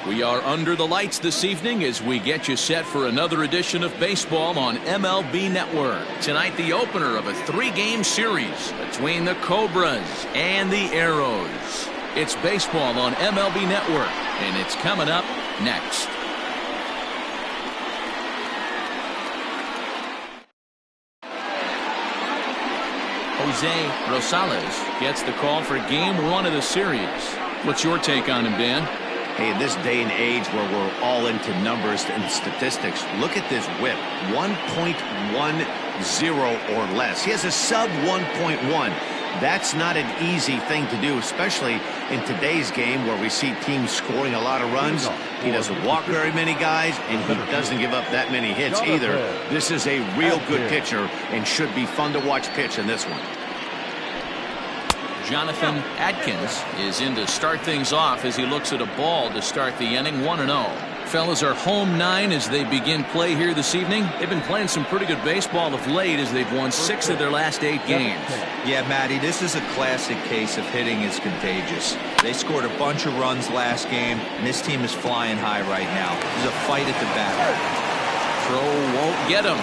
We are under the lights this evening as we get you set for another edition of baseball on MLB Network. Tonight, the opener of a 3-game series between the Cobras and the Arrows. It's baseball on MLB Network, and it's coming up next. Jose Rosales gets the call for game 1 of the series. What's your take on him, Dan? Hey, in this day and age where we're all into numbers and statistics, look at this whip. 1.10 or less. He has a sub 1.1. That's not an easy thing to do, especially in today's game where we see teams scoring a lot of runs. He doesn't walk very many guys, and he doesn't give up that many hits either. This is a real good pitcher and should be fun to watch pitch in this one. Jonathan Adkins is in to start things off as he looks at a ball to start the inning. 1-0. Fellas are home 9 as they begin play here this evening. They've been playing some pretty good baseball of late as they've won 6 of their last 8 games. Yeah, Matty, this is a classic case of hitting is contagious. They scored a bunch of runs last game, and this team is flying high right now. There's a fight at the bat. Throw won't get him.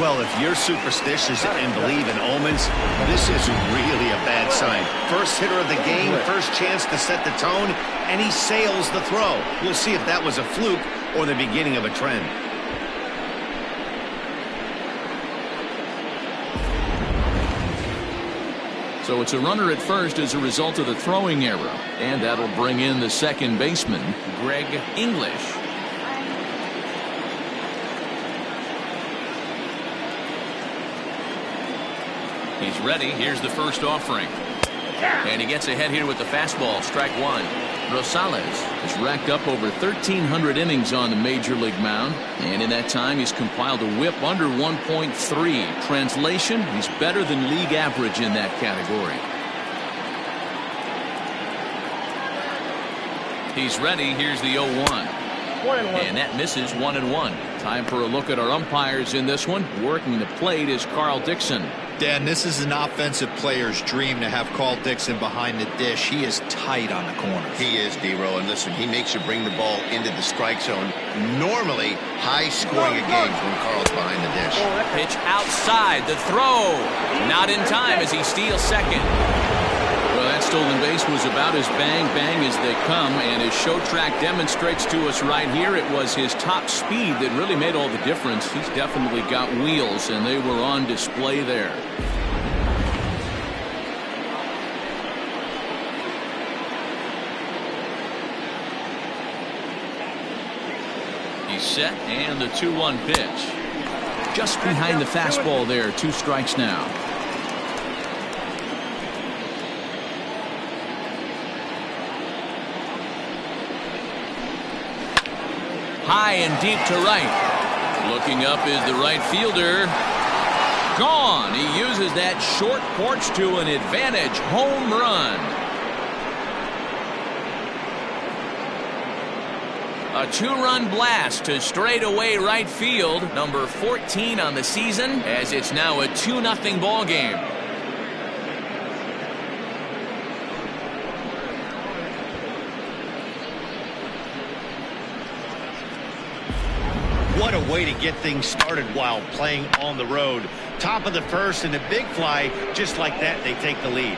Well, if you're superstitious and believe in omens, this is really a bad sign. First hitter of the game, first chance to set the tone, and he sails the throw. We'll see if that was a fluke or the beginning of a trend. So it's a runner at first as a result of the throwing error, and that'll bring in the second baseman, Greg English. He's ready. Here's the first offering. And he gets ahead here with the fastball. Strike 1. Rosales has racked up over 1,300 innings on the major league mound. And in that time, he's compiled a whip under 1.3. Translation, he's better than league average in that category. He's ready. Here's the 0-1. And that misses 1-1. Time for a look at our umpires in this one. Working the plate is Carl Dixon. Dan, this is an offensive player's dream to have Carl Dixon behind the dish. He is tight on the corners. He is, D-Row, and listen, he makes you bring the ball into the strike zone. Normally, high-scoring games when Carl's behind the dish. Pitch outside, the throw. Not in time as he steals second. Well, that stolen base was about as bang-bang as they come, and as Show Track demonstrates to us right here, it was his top speed that really made all the difference. He's definitely got wheels, and they were on display there. He's set, and the 2-1 pitch. Just behind the fastball there, 2 strikes now. High and deep to right. Looking up is the right fielder. Gone. He uses that short porch to an advantage home run. A 2-run blast to straightaway right field. Number 14 on the season as it's now a 2-0 ball game. What a way to get things started while playing on the road. Top of the first and a big fly. Just like that, they take the lead.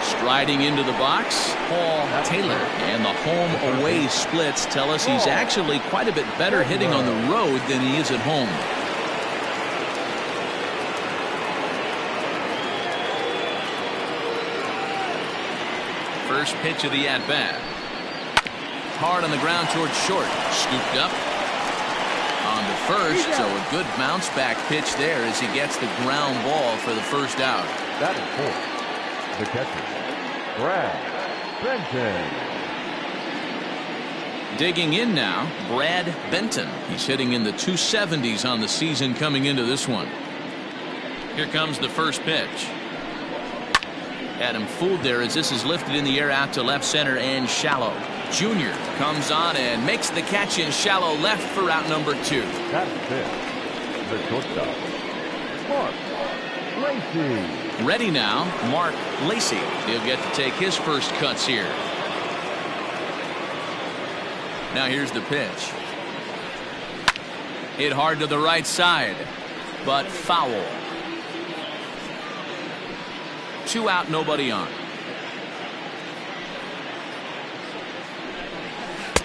Striding into the box, Paul Taylor. And the home-away splits tell us he's actually quite a bit better hitting on the road than he is at home. First pitch of the at-bat. Hard on the ground towards short. Scooped up. On to first, so a good bounce-back pitch there as he gets the ground ball for the first out. That is 4. The catcher, Brad Benton. Digging in now, Brad Benton. He's hitting in the 270s on the season coming into this one. Here comes the first pitch. Had him fooled there as this is lifted in the air out to left center and shallow. Junior comes on and makes the catch in shallow left for out number 2. That's it. The shortstop, Mark Lacey. Ready now, Mark Lacey. He'll get to take his first cuts here. Now here's the pitch. Hit hard to the right side, but foul. 2 out, nobody on.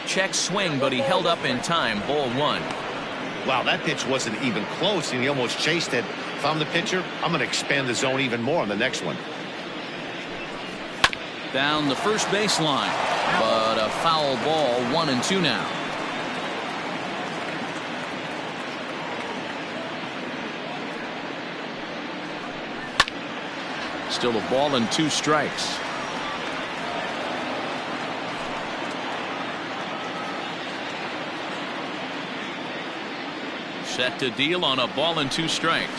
Check swing, but he held up in time. Ball 1. Wow, that pitch wasn't even close, and he almost chased it. If I'm the pitcher, I'm going to expand the zone even more on the next one. Down the first baseline, but a foul ball. 1-2 now. Still a ball and 2 strikes. Set to deal on a ball and 2 strikes.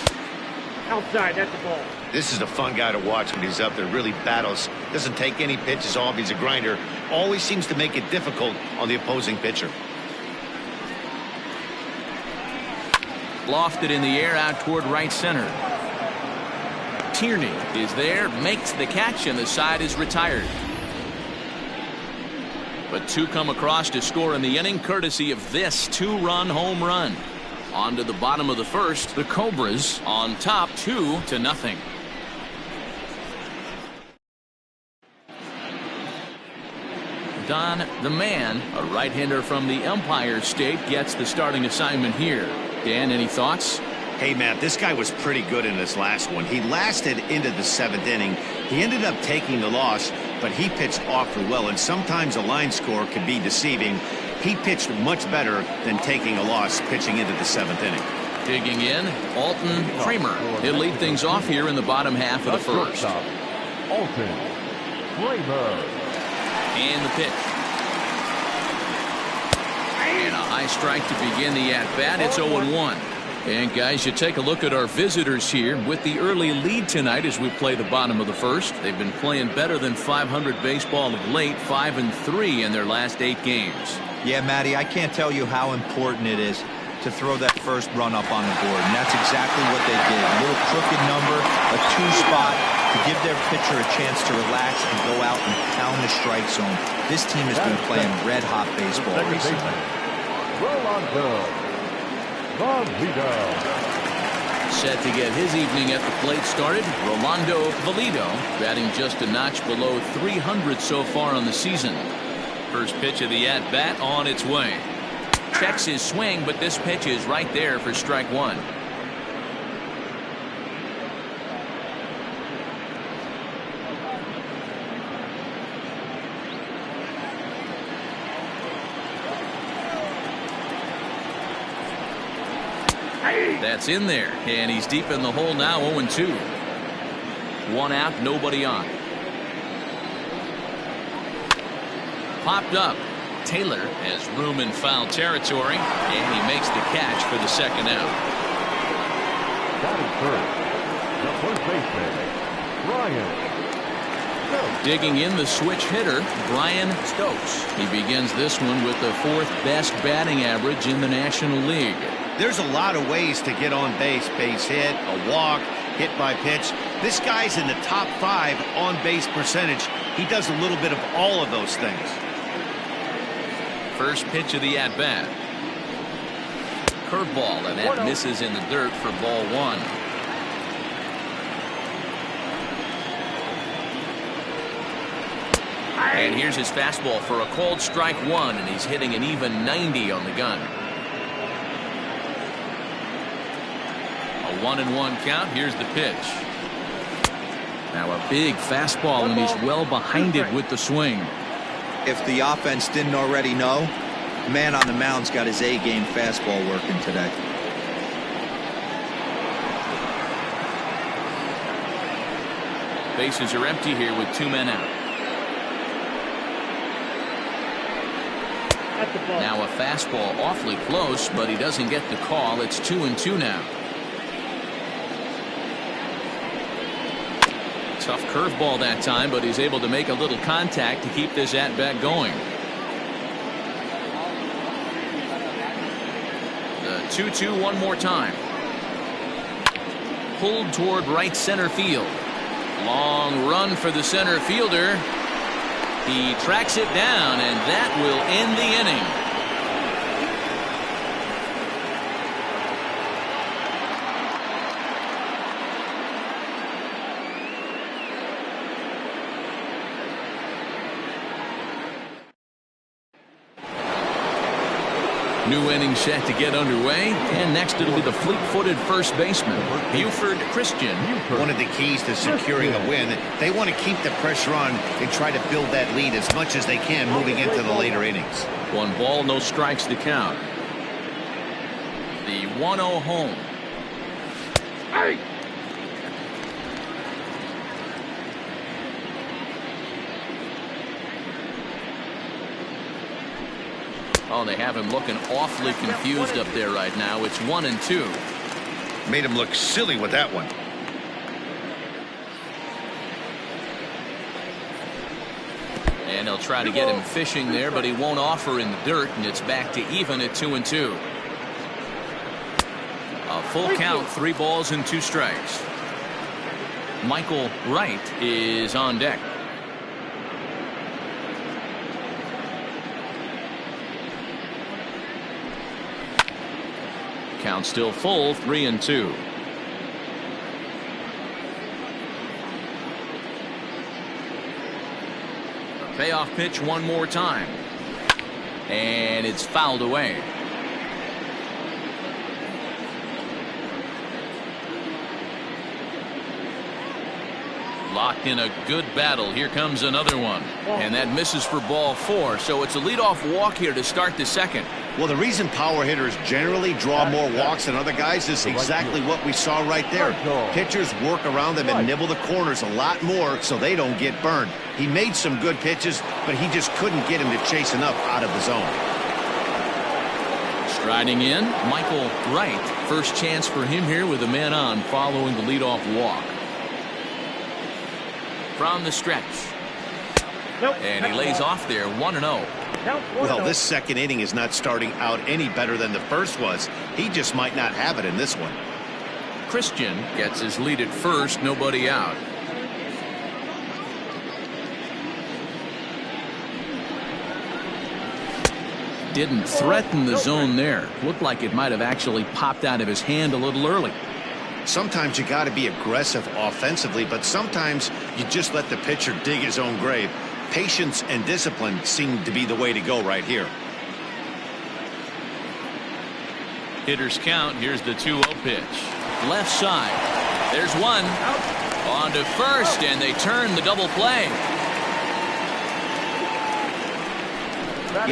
Outside, that's the ball. This is a fun guy to watch when he's up there. Really battles. Doesn't take any pitches off. He's a grinder. Always seems to make it difficult on the opposing pitcher. Lofted in the air out toward right center. Tierney is there, makes the catch, and the side is retired. But 2 come across to score in the inning, courtesy of this 2-run home run. On to the bottom of the first. The Cobras on top 2-0. Don the Man, a right-hander from the Empire State, gets the starting assignment here. Dan, any thoughts? Hey, Matt, this guy was pretty good in this last one. He lasted into the 7th inning. He ended up taking the loss, but he pitched awfully well, and sometimes a line score can be deceiving. He pitched much better than taking a loss pitching into the 7th inning. Digging in, Alton Kramer. He'll lead things off here in the bottom half of the first. Alton Kramer. And the pitch. And a high strike to begin the at-bat. It's 0-1. And guys, you take a look at our visitors here with the early lead tonight as we play the bottom of the first. They've been playing better than .500 baseball of late, 5-3 in their last 8 games. Yeah, Matty, I can't tell you how important it is to throw that first run up on the board, and that's exactly what they did. A little crooked number, a 2 spot to give their pitcher a chance to relax and go out and pound the strike zone. This team has been playing red-hot baseball recently. Set to get his evening at the plate started, Rolando Valido, batting just a notch below 300 so far on the season. First pitch of the at-bat on its way. Checks his swing, but this pitch is right there for strike 1. That's in there, and he's deep in the hole now. 0-2. 1 out, nobody on. Popped up. Taylor has room in foul territory, and he makes the catch for the 2nd out. Batting first, the first baseman, Brian. Digging in, the switch hitter, Brian Stokes. He begins this one with the 4th best batting average in the National League. There's a lot of ways to get on base. Base hit, a walk, hit by pitch. This guy's in the top 5 on base percentage. He does a little bit of all of those things. First pitch of the at-bat. Curveball, and that misses in the dirt for ball 1. And here's his fastball for a called strike 1, and he's hitting an even 90 on the gun. A 1-1 count. Here's the pitch. Now a big fastball, and he's well behind it with the swing. If the offense didn't already know, the man on the mound's got his A-game fastball working today. Bases are empty here with 2 men out. Now a fastball awfully close, but he doesn't get the call. It's 2-2 now. Tough curveball that time, but he's able to make a little contact to keep this at-bat going. The 2-2 one more time. pulled toward right center field. Long run for the center fielder. He tracks it down, and that will end the inning. New inning set to get underway, and next it'll be the fleet-footed first baseman, Buford Christian. One of the keys to securing a win, they want to keep the pressure on and try to build that lead as much as they can moving into the later innings. 1 ball, no strikes to count. The 1-0 home. Hey! Oh, they have him looking awfully confused up there right now. It's 1-2. Made him look silly with that one. And they'll try to get him fishing there, but he won't offer in the dirt, and it's back to even at 2-2. A full count, 3 balls and 2 strikes. Michael Wright is on deck. Count still full, 3-2. A payoff pitch one more time. And it's fouled away. Locked in a good battle. Here comes another one. And that misses for ball 4. So it's a leadoff walk here to start the second. Well, the reason power hitters generally draw more walks than other guys is exactly what we saw right there. Pitchers work around them and nibble the corners a lot more so they don't get burned. He made some good pitches, but he just couldn't get him to chase enough out of the zone. Striding in, Michael Wright. First chance for him here with a man on following the leadoff walk. From the stretch. And he lays off there, 1-0. Well, this second inning is not starting out any better than the first was. He just might not have it in this one. Christian gets his lead at first, nobody out. Didn't threaten the zone there. Looked like it might have actually popped out of his hand a little early. Sometimes you got to be aggressive offensively, but sometimes you just let the pitcher dig his own grave. Patience and discipline seem to be the way to go right here. Hitters count. Here's the 2-0 pitch. Left side. There's one. On to first, and they turn the double play.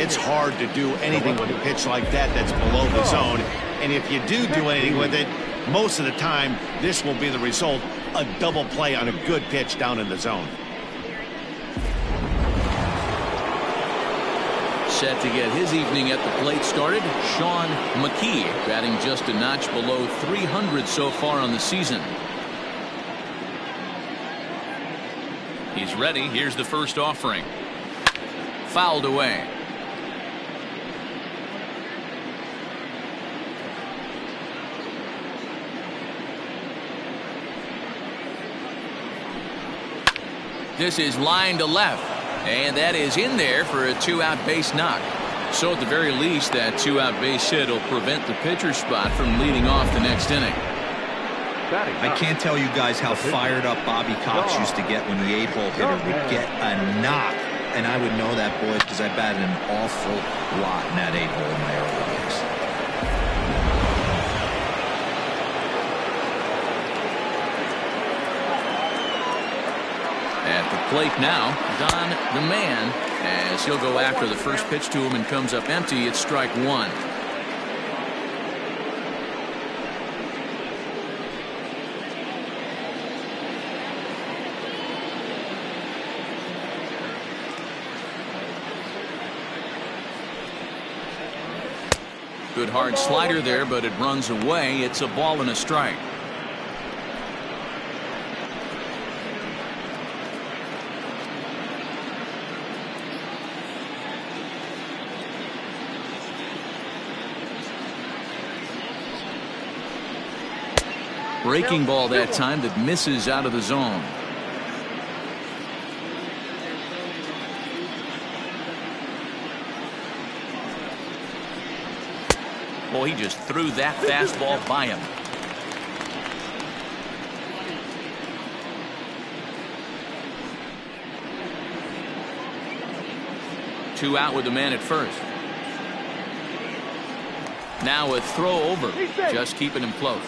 It's hard to do anything with a pitch like that that's below the zone. And if you do anything with it, most of the time, this will be the result, a double play on a good pitch down in the zone. Set to get his evening at the plate started, Sean McKee, batting just a notch below 300 so far on the season. He's ready. Here's the first offering. Fouled away. This is line to left, and that is in there for a 2-out base knock. So at the very least, that 2-out base hit will prevent the pitcher's spot from leading off the next inning. I can't tell you guys how fired up Bobby Cox used to get when the 8-hole hitter would get a knock. And I would know that, boys, because I batted an awful lot in that 8-hole in my early days. At the plate now, Don the Man, as he'll go after the first pitch to him and comes up empty. It's strike 1. Good hard slider there, but it runs away. It's a ball and a strike. Breaking ball that time that misses out of the zone. Boy, he just threw that fastball by him. Two out with the man at first. Now a throw over, just keeping him close.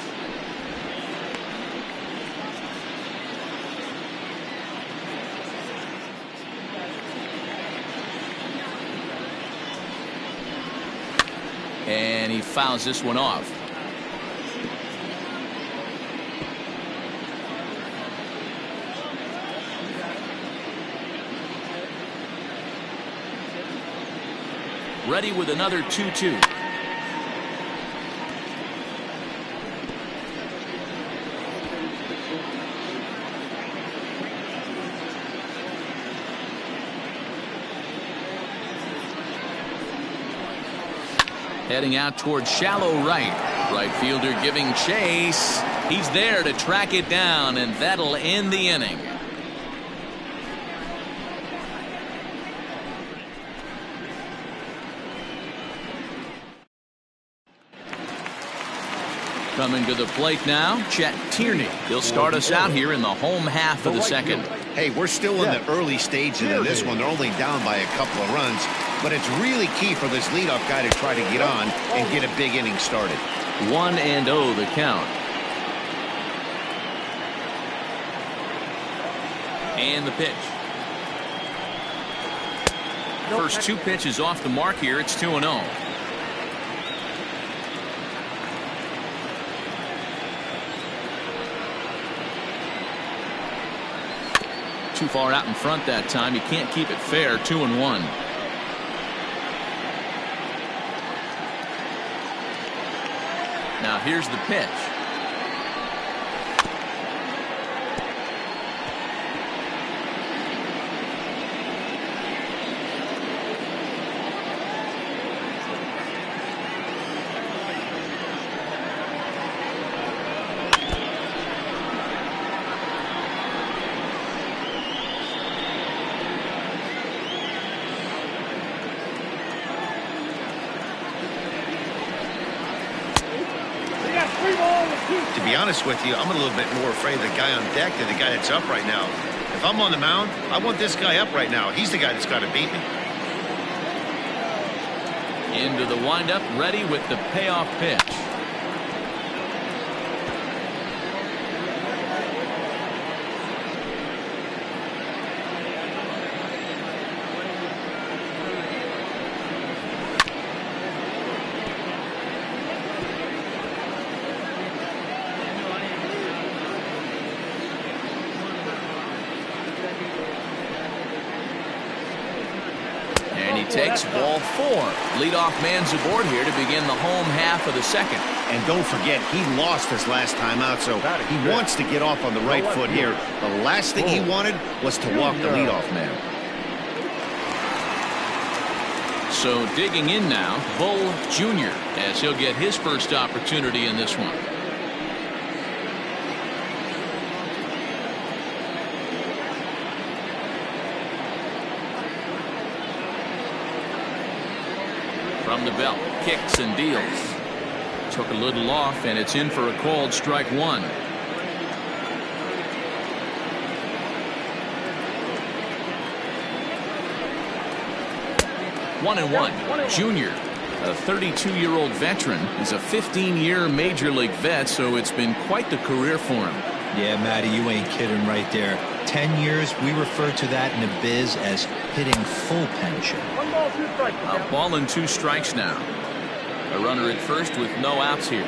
And he fouls this one off. Ready with another 2-2. Heading out towards shallow right. Right fielder giving chase. He's there to track it down, and that'll end the inning. Coming to the plate now, Chet Tierney. He'll start us out here in the home half of the second. Hey, we're still in the early stages of this one. They're only down by a couple of runs, but it's really key for this leadoff guy to try to get on and get a big inning started. 1-0 the count. And the pitch. First two pitches off the mark here. It's 2-0. Too far out in front that time. You can't keep it fair. 2-1. Now here's the pitch. To be honest with you, I'm a little bit more afraid of the guy on deck than the guy that's up right now. If I'm on the mound, I want this guy up right now. He's the guy that's got to beat me. Into the windup, ready with the payoff pitch. Takes ball 4. Leadoff man's aboard here to begin the home half of the second. And don't forget, he lost his last time out, so he wants to get off on the right foot here. The last thing he wanted was to walk the leadoff man. So digging in now, Bull Jr. as he'll get his first opportunity in this one. From the belt, kicks and deals. Took a little off, and it's in for a called strike 1. One and one. Junior, a 32-year-old veteran, is a 15-year major league vet, so it's been quite the career for him. Yeah, Matty, you ain't kidding right there. 10 years, we refer to that in the biz as hitting full pension. A ball and 2 strikes now. A runner at first with no outs here.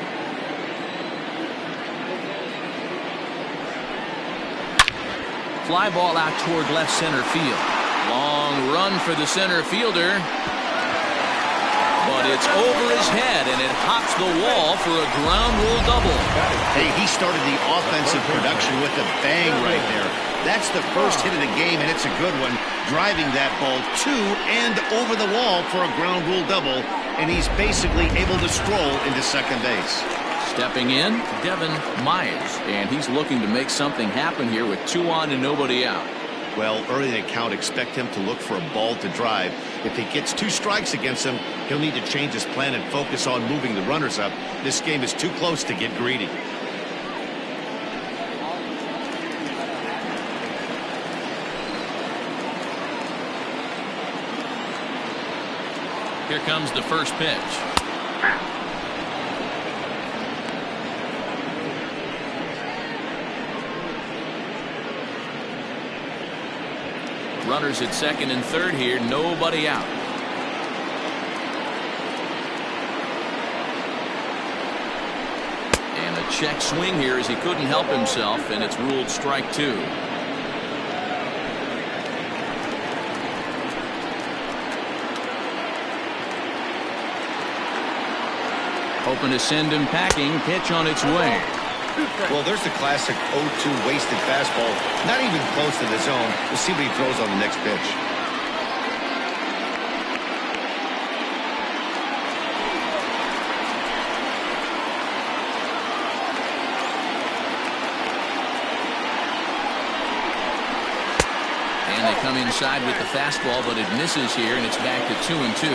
Fly ball out toward left center field. Long run for the center fielder. But it's over his head, and it hops the wall for a ground rule double. Hey, he started the offensive production with a bang right there. That's the first hit of the game, and it's a good one. Driving that ball to and over the wall for a ground rule double, and he's basically able to stroll into second base. Stepping in, Devin Myers, and he's looking to make something happen here with 2 on and nobody out. Well, early in the count, expect him to look for a ball to drive. If he gets 2 strikes against him, he'll need to change his plan and focus on moving the runners up. This game is too close to get greedy. Here comes the first pitch. Runners at second and third here, nobody out. And a check swing here as he couldn't help himself, and it's ruled strike 2. Hoping to send him packing. Pitch on its way. Well, there's the classic 0-2 wasted fastball. Not even close to the zone. We'll see what he throws on the next pitch. And they come inside with the fastball, but it misses here, and it's back to 2-2.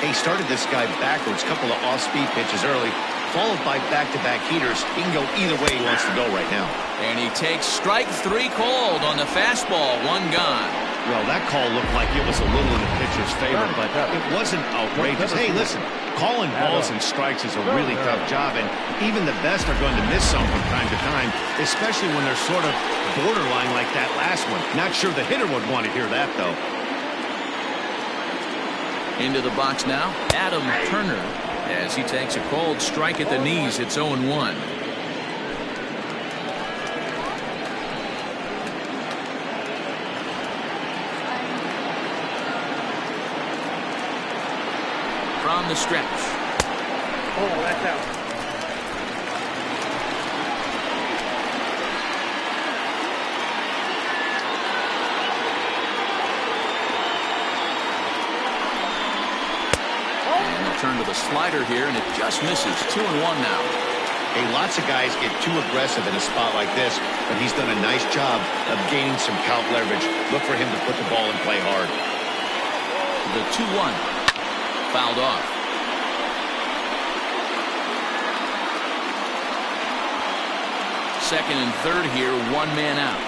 He started this guy backwards. Couple of off-speed pitches early, followed by back-to-back heaters. He can go either way he wants to go right now. And he takes strike 3 called on the fastball. 1 gone. Well, that call looked like it was a little in the pitcher's favor, but it wasn't outrageous. Hey, listen, calling balls and strikes is a really tough job, and even the best are going to miss some from time to time, especially when they're sort of borderline like that last one. Not sure the hitter would want to hear that, though. Into the box now, Adam Turner, as he takes a cold strike at the knees. It's 0-1. From the stretch. Oh, that's out. Turn to the slider here, and it just misses. 2-1 now. Hey, lots of guys get too aggressive in a spot like this, but he's done a nice job of gaining some count leverage. Look for him to put the ball in play hard. The 2-1 fouled off. Second and third here, 1 man out.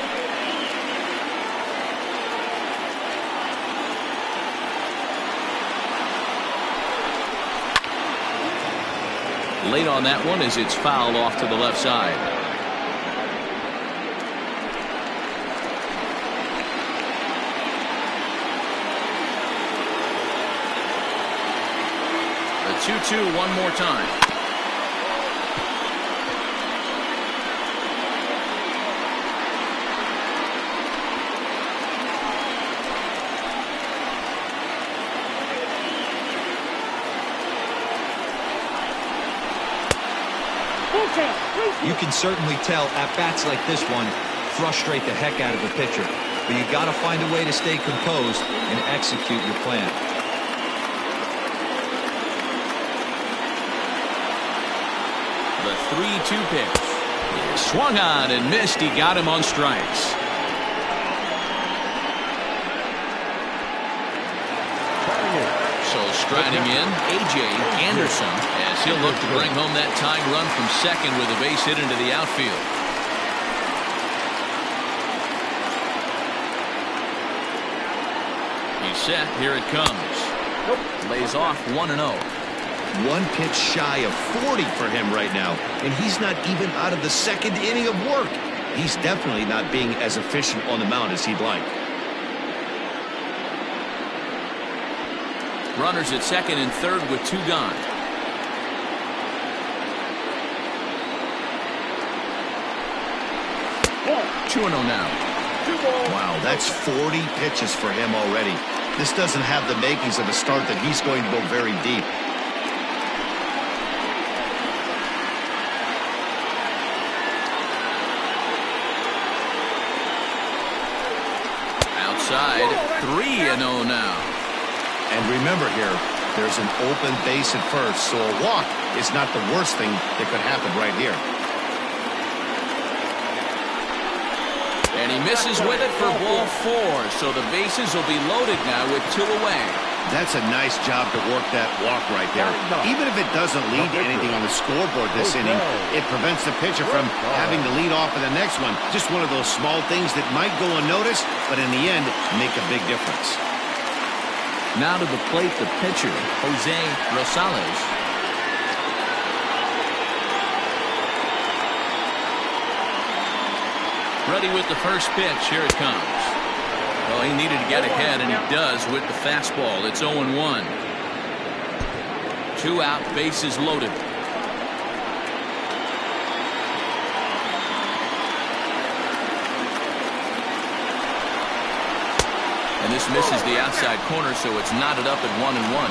Late on that one as it's fouled off to the left side. The 2-2 one more time. You can certainly tell at-bats like this one frustrate the heck out of a pitcher. But you got to find a way to stay composed and execute your plan. The 3-2 pitch. He swung on and missed. He got him on strikes. So striding in, A.J. Anderson, as he'll look to bring home that tying run from second with a base hit into the outfield. He's set. Here it comes. Lays off 1-0. 1 pitch shy of 40 for him right now, and he's not even out of the second inning of work. He's definitely not being as efficient on the mound as he'd like. Runners at second and third with 2 gone. One. 2-0 now. 2 balls. Wow, that's 40 pitches for him already. This doesn't have the makings of a start that he's going to go very deep. Outside, 3-0 now. And remember here, There's an open base at first, so a walk is not the worst thing that could happen right here. And he misses with it for ball 4, so the bases will be loaded now with 2 away. That's a nice job to work that walk right there. Even if it doesn't lead to anything on the scoreboard this inning, it prevents the pitcher from having to lead off in the next one. Just one of those small things that might go unnoticed, but in the end, make a big difference. Now to the plate, the pitcher, Jose Rosales. Ready with the first pitch. Here it comes. Well, he needed to get ahead, and he does with the fastball. It's 0-1. 2 out, bases loaded. And this misses the outside corner, so it's knotted up at 1-1.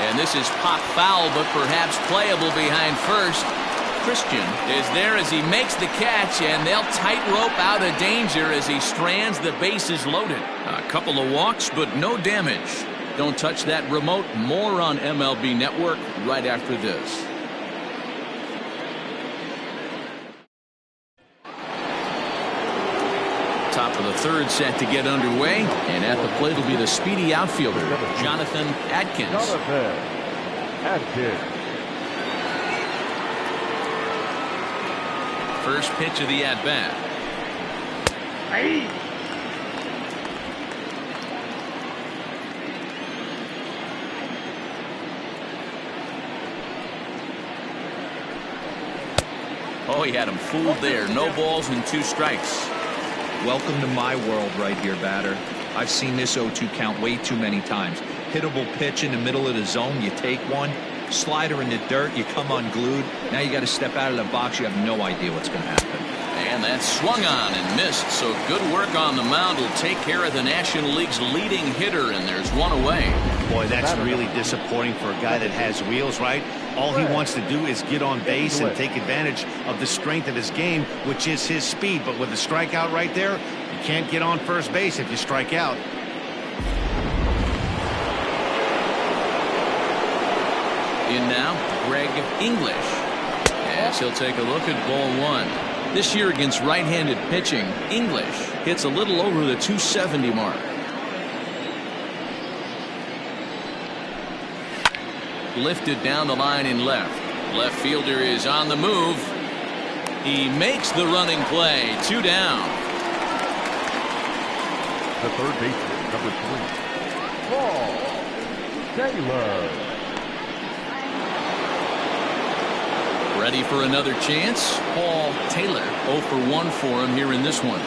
And this is pop foul, but perhaps playable behind first. Christian is there as he makes the catch, and they'll tightrope out of danger as he strands the bases loaded. A couple of walks, but no damage. Don't touch that remote. More on MLB Network right after this. Top of the third set to get underway, and at the plate will be the speedy outfielder, Jonathan Adkins. First pitch of the at-bat. Oh, he had him fooled there. No balls and 2 strikes. Welcome to my world right here, batter. I've seen this 0-2 count way too many times. Hittable pitch in the middle of the zone, you take one. Slider in the dirt, you come unglued. Now you got to step out of the box. You have no idea what's going to happen. And that swung on and missed, so good work on the mound will take care of the National League's leading hitter, and there's 1 away. Boy, that's really disappointing for a guy that has wheels, right? All he wants to do is get on base and take advantage of the strength of his game, which is his speed. But with the strikeout right there, you can't get on first base if you strike out. In now, Greg English. As he'll take a look at ball 1. This year against right-handed pitching, English hits a little over the 270 mark. Lifted down the line in left. Left fielder is on the move. He makes the running play. 2 down. The third baseman, number 3, Paul Taylor. Ready for another chance. Paul Taylor 0 for 1 for him here in this one.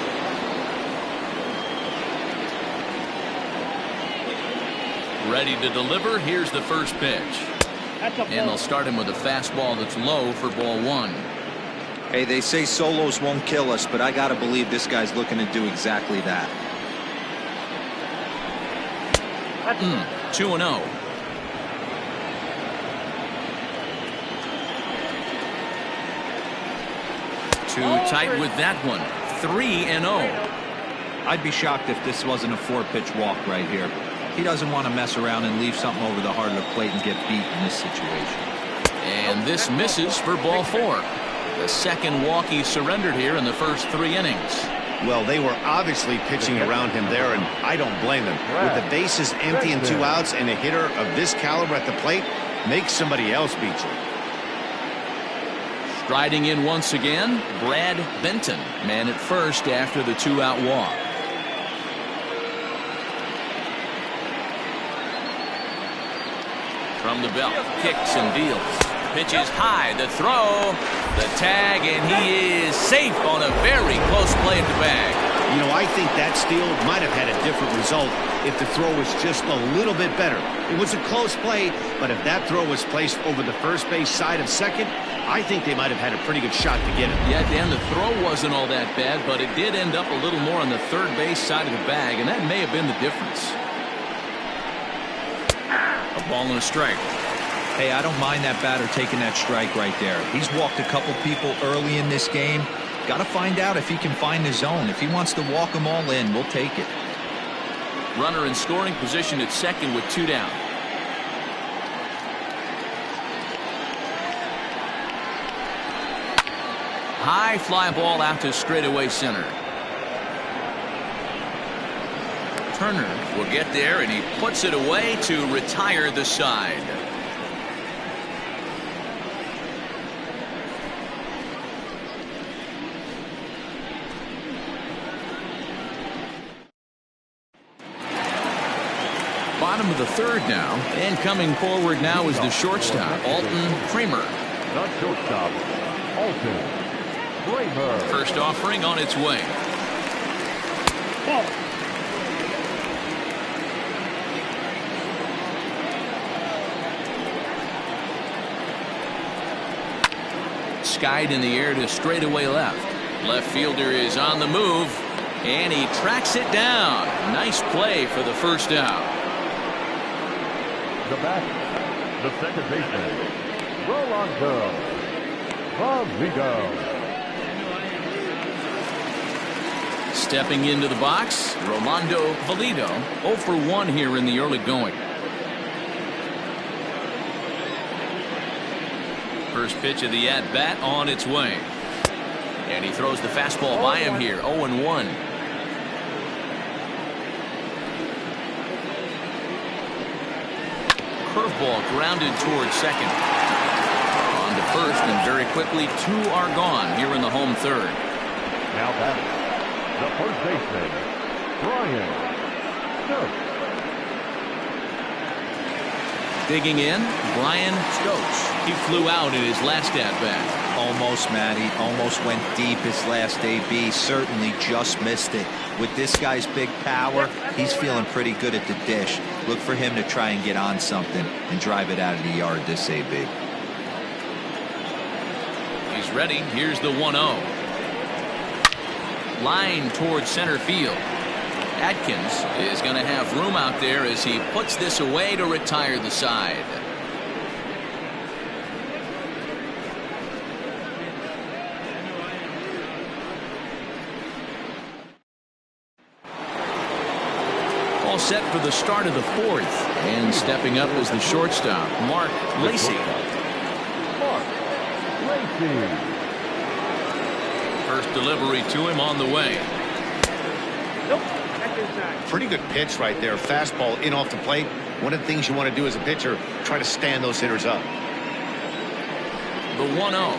Ready to deliver. Here's the first pitch. And they'll start him with a fastball that's low for ball 1. Hey, they say solos won't kill us, but I got to believe this guy's looking to do exactly that. 2-0. Too tight with that one. 3-0. I'd be shocked if this wasn't a 4-pitch walk right here. He doesn't want to mess around and leave something over the heart of the plate and get beat in this situation. And this misses for ball 4. The second walk he surrendered here in the first 3 innings. Well, they were obviously pitching around him there, and I don't blame them. With the bases empty and 2 outs and a hitter of this caliber at the plate, make somebody else beat you. Striding in once again, Brad Benton, man at first after the 2-out walk. From the belt, kicks and deals. Pitches high, the throw, the tag, and he is safe on a very close play at the bag. You know, I think that steal might have had a different result if the throw was just a little bit better. It was a close play, but if that throw was placed over the first base side of second, I think they might have had a pretty good shot to get it. Yeah, Dan, the throw wasn't all that bad, but it did end up a little more on the third base side of the bag, and that may have been the difference. A ball and a strike. Hey, I don't mind that batter taking that strike right there. He's walked a couple people early in this game. Got to find out if he can find the zone. If he wants to walk them all in, we'll take it. Runner in scoring position at second with 2 down. High fly ball out to straightaway center. Turner will get there, and he puts it away to retire the side. Bottom of the third now, and coming forward now is the shortstop, Alton Kramer. The shortstop, Alton Kramer. First offering on its way. Ball. Skied in the air to straightaway left. Left fielder is on the move, and he tracks it down. Nice play for the first out. The back, the second baseman, Rolando Valido. Stepping into the box, Rolando Valido, 0 for 1 here in the early going. First pitch of the at-bat on its way. And he throws the fastball by him here, 0-1. Curveball grounded towards second. On to first, and very quickly 2 are gone here in the home third. Now batting, the first baseman, Brian Stokes. Digging in, Brian Stokes. He flew out in his last at-bat. Almost, Matty. Almost went deep his last AB. Certainly just missed it. With this guy's big power, he's feeling pretty good at the dish. Look for him to try and get on something and drive it out of the yard this AB. He's ready. Here's the 1-0. Line towards center field. Atkins is going to have room out there as he puts this away to retire the side. All set for the start of the fourth, and stepping up is the shortstop, Mark Lacy. Mark Lacy. First delivery to him on the way. Nope. That's inside. Pretty good pitch right there. Fastball in off the plate. One of the things you want to do as a pitcher, try to stand those hitters up. The 1-0.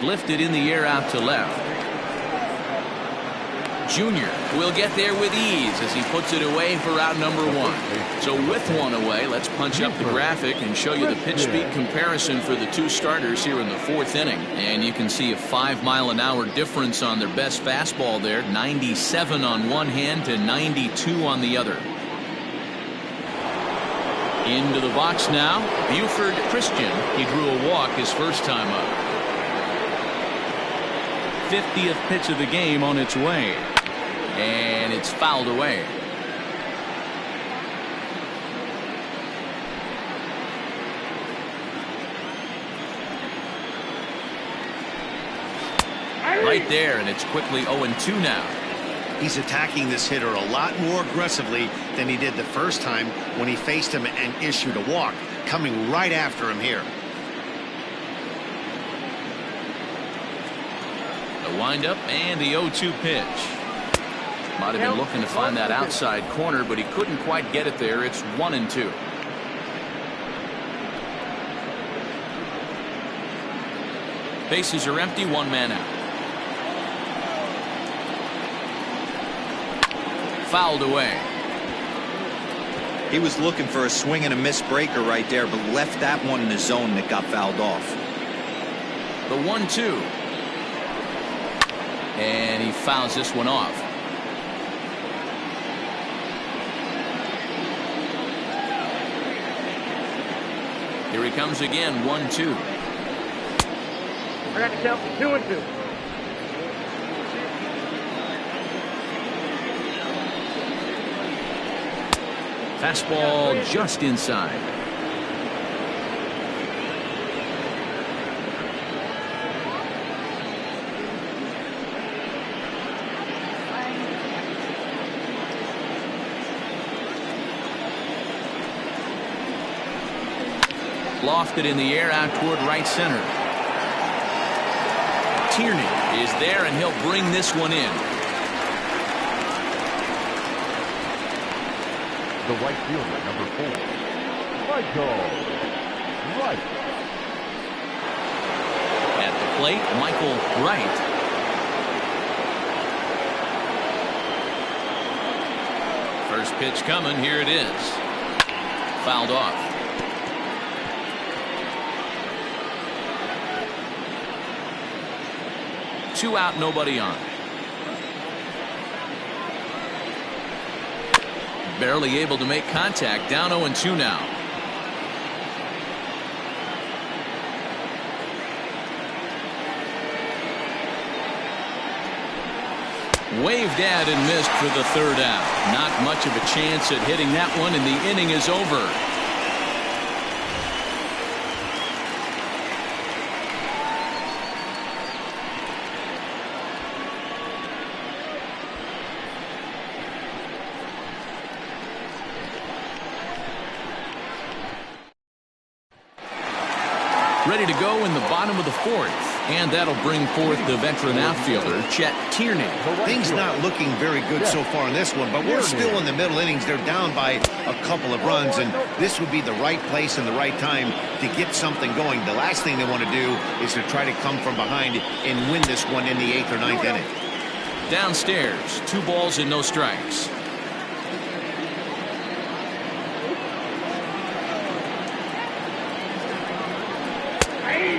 Lifted in the air out to left. Junior will get there with ease as he puts it away for out number 1. So with 1 away, let's punch up the graphic and show you the pitch speed comparison for the 2 starters here in the 4th inning. And you can see a 5-mile-an-hour difference on their best fastball there. 97 on one hand to 92 on the other. Into the box now, Buford Christian. He drew a walk his first time up. 50th pitch of the game on its way. And it's fouled away. Right there, and it's quickly 0-2 now. He's attacking this hitter a lot more aggressively than he did the first time when he faced him and issued a walk. Coming right after him here. The windup and the 0-2 pitch. Might have been looking to find that outside corner, but he couldn't quite get it there. It's 1-2. Bases are empty, 1 man out. Fouled away. He was looking for a swing and a miss breaker right there, but left that one in the zone that got fouled off. The 1-2. And he fouls this one off. Here he comes again, 1-2. I got to count 2-2. Fastball just inside. lofted in the air out toward right center. Tierney is there, and he'll bring this one in. The right fielder, number 4, Michael Wright. At the plate, Michael Wright. First pitch coming. Here it is. Fouled off. Two out, nobody on. Barely able to make contact. Down 0-2 now. Waved at and missed for the third out. Not much of a chance at hitting that one, and the inning is over. Ready to go in the bottom of the fourth. And that'll bring forth the veteran outfielder, Chet Tierney. Things not looking very good so far in this one, but we're still in the middle innings. They're down by a couple of runs, and this would be the right place and the right time to get something going. The last thing they want to do is to try to come from behind and win this one in the 8th or 9th inning. Downstairs, 2 balls and no strikes.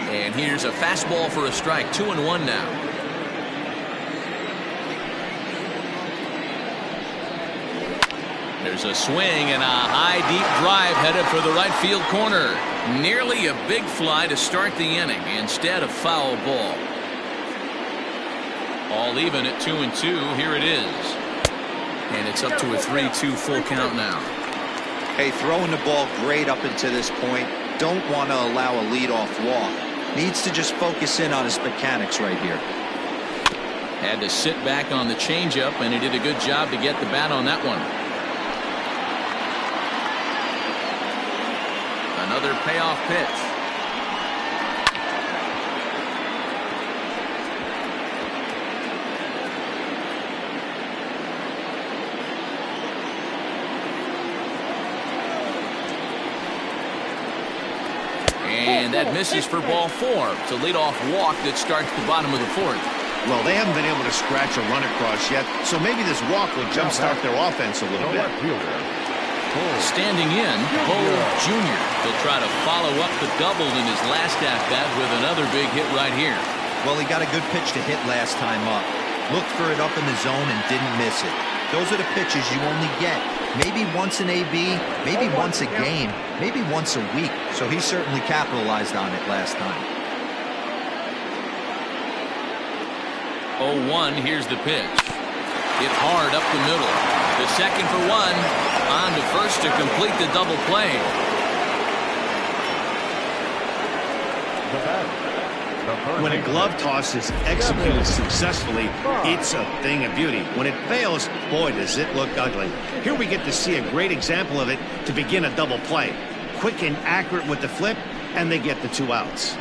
And here's a fastball for a strike. 2-1 now. There's a swing and a high deep drive headed for the right field corner. Nearly a big fly to start the inning. Instead, a foul ball. All even at 2-2. Here it is. And it's up to a 3-2 full count now. Hey, throwing the ball great up until this point. Don't want to allow a leadoff walk. Needs to just focus in on his mechanics right here. Had to sit back on the changeup, and he did a good job to get the bat on that one. Another payoff pitch. And that misses for ball 4. It's a leadoff walk that starts the bottom of the fourth. Well, they haven't been able to scratch a run across yet, so maybe this walk will jumpstart their offense a little bit. Standing in, Bo Jr. He'll try to follow up the double in his last at-bat with another big hit right here. Well, he got a good pitch to hit last time up. Looked for it up in the zone and didn't miss it. Those are the pitches you only get maybe once in AB, maybe once a game, maybe once a week. So he certainly capitalized on it last time. 0-1, here's the pitch. Hit hard up the middle. The second for 1. On to first to complete the double play. When a glove toss is executed successfully, it's a thing of beauty. When it fails, boy, does it look ugly. Here we get to see a great example of it to begin a double play. Quick and accurate with the flip, and they get the 2 outs.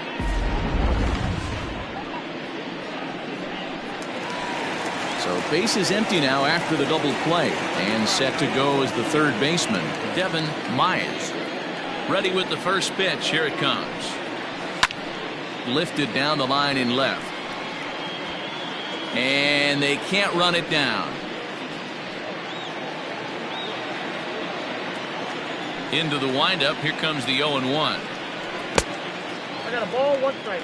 So base is empty now after the double play, and set to go as the third baseman, Devin Myers. Ready with the first pitch. Here it comes. Lifted down the line in left. And they can't run it down. Into the windup. Here comes the 0-1. I got a ball, 1 strike.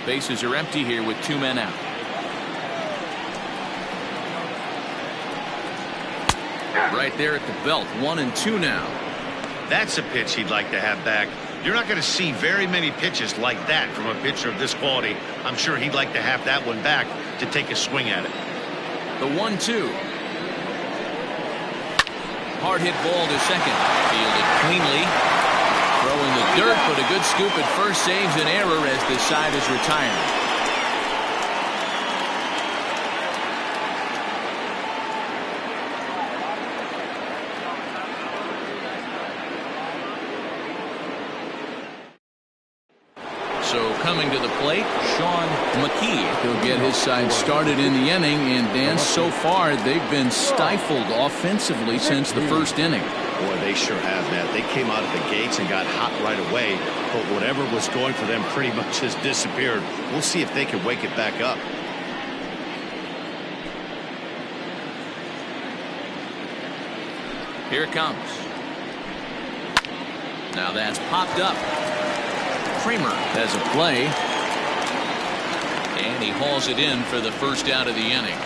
Bases are empty here with 2 men out. Right there at the belt. 1-2 now. That's a pitch he'd like to have back. You're not going to see very many pitches like that from a pitcher of this quality. I'm sure he'd like to have that one back to take a swing at it. The 1-2. Hard hit ball to second. Fielded cleanly. Throwing the dirt, but a good scoop at first saves an error as the side is retired. So coming to the plate, Sean McKee. He'll get his side started in the inning, and Dan, so far they've been stifled offensively since the first inning. Boy, they sure have, Matt. They came out of the gates and got hot right away, but whatever was going for them pretty much has disappeared. We'll see if they can wake it back up. Here it comes. Now that's popped up. Kramer has a play. And he hauls it in for the first out of the inning.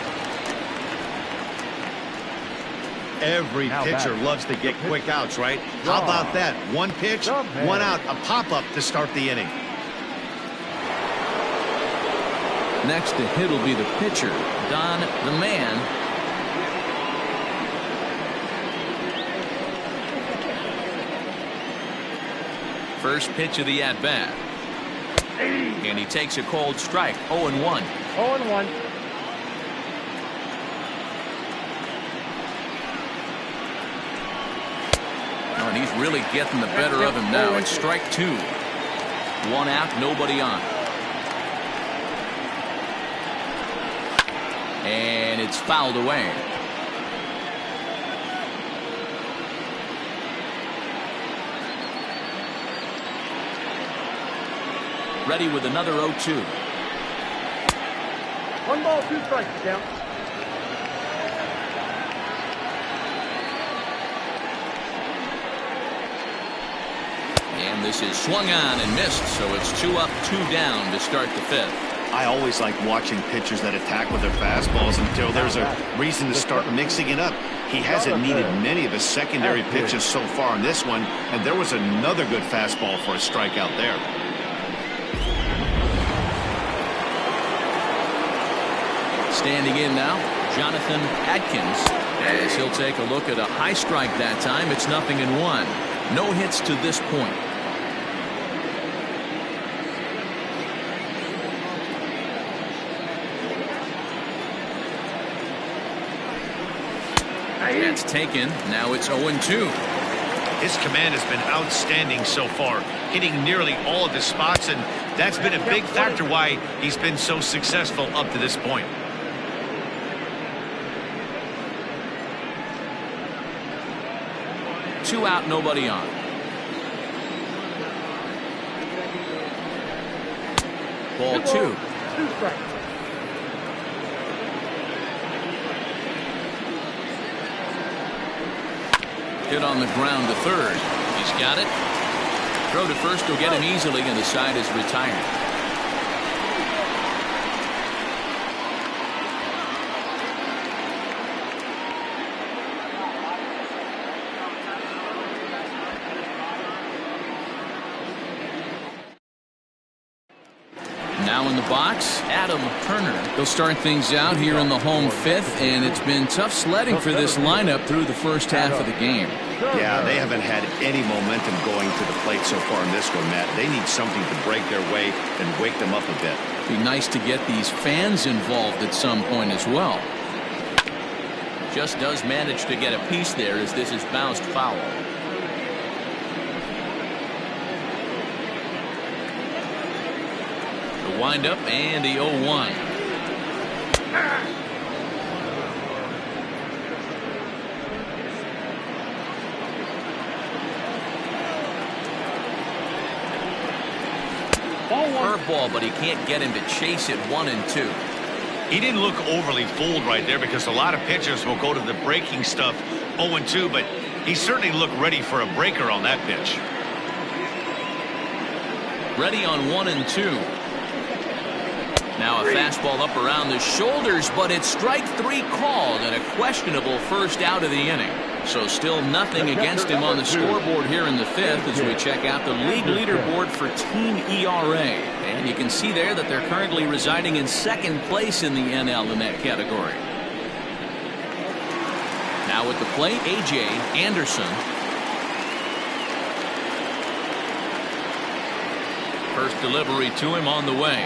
Every pitcher loves to get quick outs, right? How about that? One pitch, one out, a pop-up to start the inning. Next to hit will be the pitcher, Don the Man. First pitch of the at-bat. And he takes a cold strike. 0-1. 0-1. Oh, and he's really getting the better of him now. It's strike 2. One out, nobody on. And it's fouled away. Ready with another 0-2. 1 ball, 2 strikes, count. And this is swung on and missed, so it's 2 up, 2 down to start the 5th. I always like watching pitchers that attack with their fastballs until there's a reason to start mixing it up. He hasn't needed many of his secondary pitches so far in this one, and there was another good fastball for a strikeout there. Standing in now, Jonathan Adkins, as he'll take a look at a high strike that time. It's 0-1. No hits to this point. That's taken. Now it's 0-2. His command has been outstanding so far, hitting nearly all of his spots, and that's been a big factor why he's been so successful up to this point. Two out, nobody on. Ball 2. 2 strikes. Hit on the ground to third. He's got it. Throw to first will get him easily, and the side is retired. Now in the box, Adam Turner. He'll start things out here in the home 5th, and it's been tough sledding for this lineup through the first half of the game. Yeah, they haven't had any momentum going to the plate so far in this one, Matt. They need something to break their way and wake them up a bit. Be nice to get these fans involved at some point as well. Just does manage to get a piece there as this is bounced foul. The windup and the 0-1. Curveball, but he can't get him to chase it 1-2. He didn't look overly fooled right there because a lot of pitchers will go to the breaking stuff 0-2, but he certainly looked ready for a breaker on that pitch. Ready on 1-2. Now a fastball up around the shoulders, but it's strike 3 called and a questionable first out of the inning. So still nothing against him on the scoreboard here in the 5th as we check out the league leaderboard for team ERA. And you can see there that they're currently residing in 2nd place in the NL in that category. Now at the plate, A.J. Anderson. First delivery to him on the way.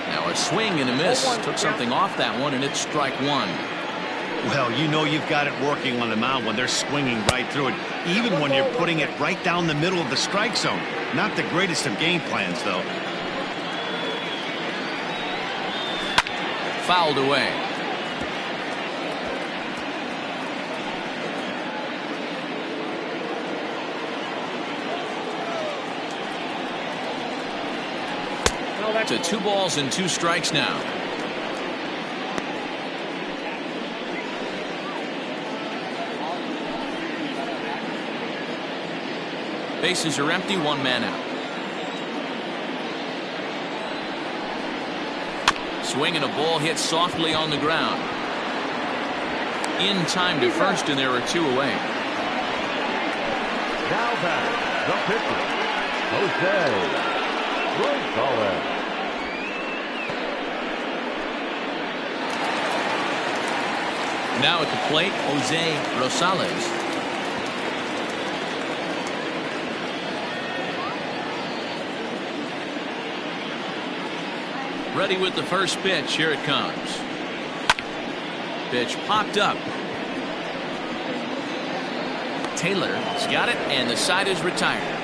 Now a swing and a miss. Took something off that one, and it's strike 1. Well, you know you've got it working on the mound when they're swinging right through it, even when you're putting it right down the middle of the strike zone. Not the greatest of game plans, though. Fouled away. To 2 balls and 2 strikes now. Bases are empty, 1 man out. Swinging a ball hit softly on the ground. In time to first, and there are 2 away. Now back, the pitcher, Jose Rosales. Now at the plate, Jose Rosales. Ready with the first pitch. Here it comes. Pitch popped up. Taylor's got it, and the side is retired.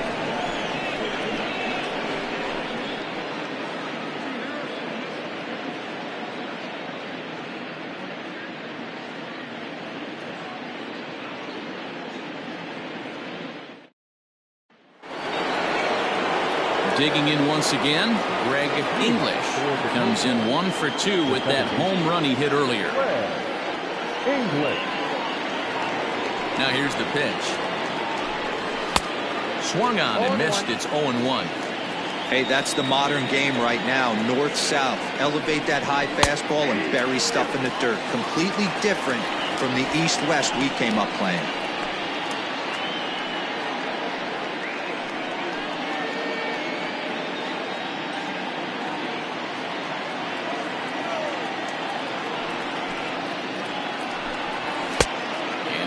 Digging in once again, Greg English comes in 1 for 2 with that home run he hit earlier. English. Now here's the pitch. Swung on and missed. It's 0-1. Hey, that's the modern game right now. North-south. Elevate that high fastball and bury stuff in the dirt. Completely different from the east-west we came up playing.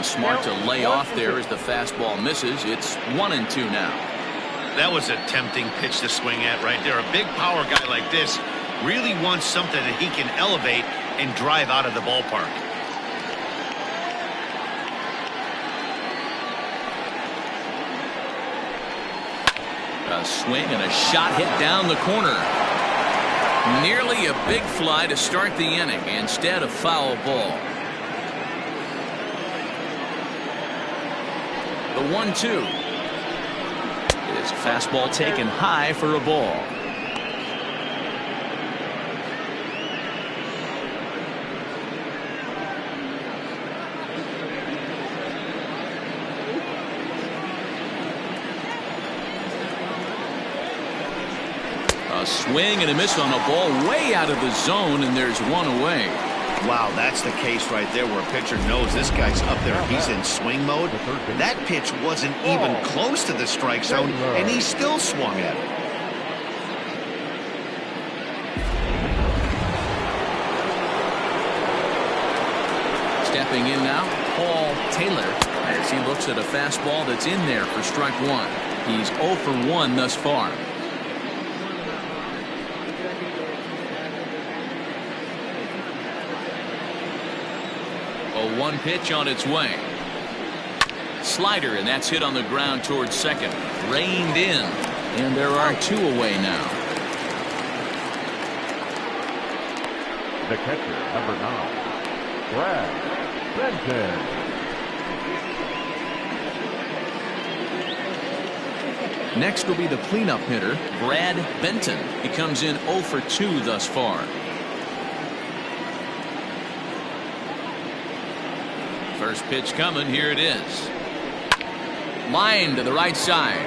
Smart to lay off there as the fastball misses. It's 1-2 now. That was a tempting pitch to swing at right there. A big power guy like this really wants something that he can elevate and drive out of the ballpark. A swing and a shot hit down the corner. Nearly a big fly to start the inning instead of foul ball. The 1-2 is fastball taken high for a ball. A swing and a miss on a ball way out of the zone, and there's 1 away. Wow, that's the case right there where a pitcher knows this guy's up there. He's in swing mode. That pitch wasn't even close to the strike zone, and he still swung at it. Stepping in now, Paul Taylor, as he looks at a fastball that's in there for strike 1. He's 0 for 1 thus far. A 1 pitch on its way. Slider, and that's hit on the ground towards second. Reined in, and there are 2 away now. The catcher, number 9, Brad Benton. Next will be the cleanup hitter, Brad Benton. He comes in 0 for 2 thus far. First pitch coming. Here it is. Line to the right side.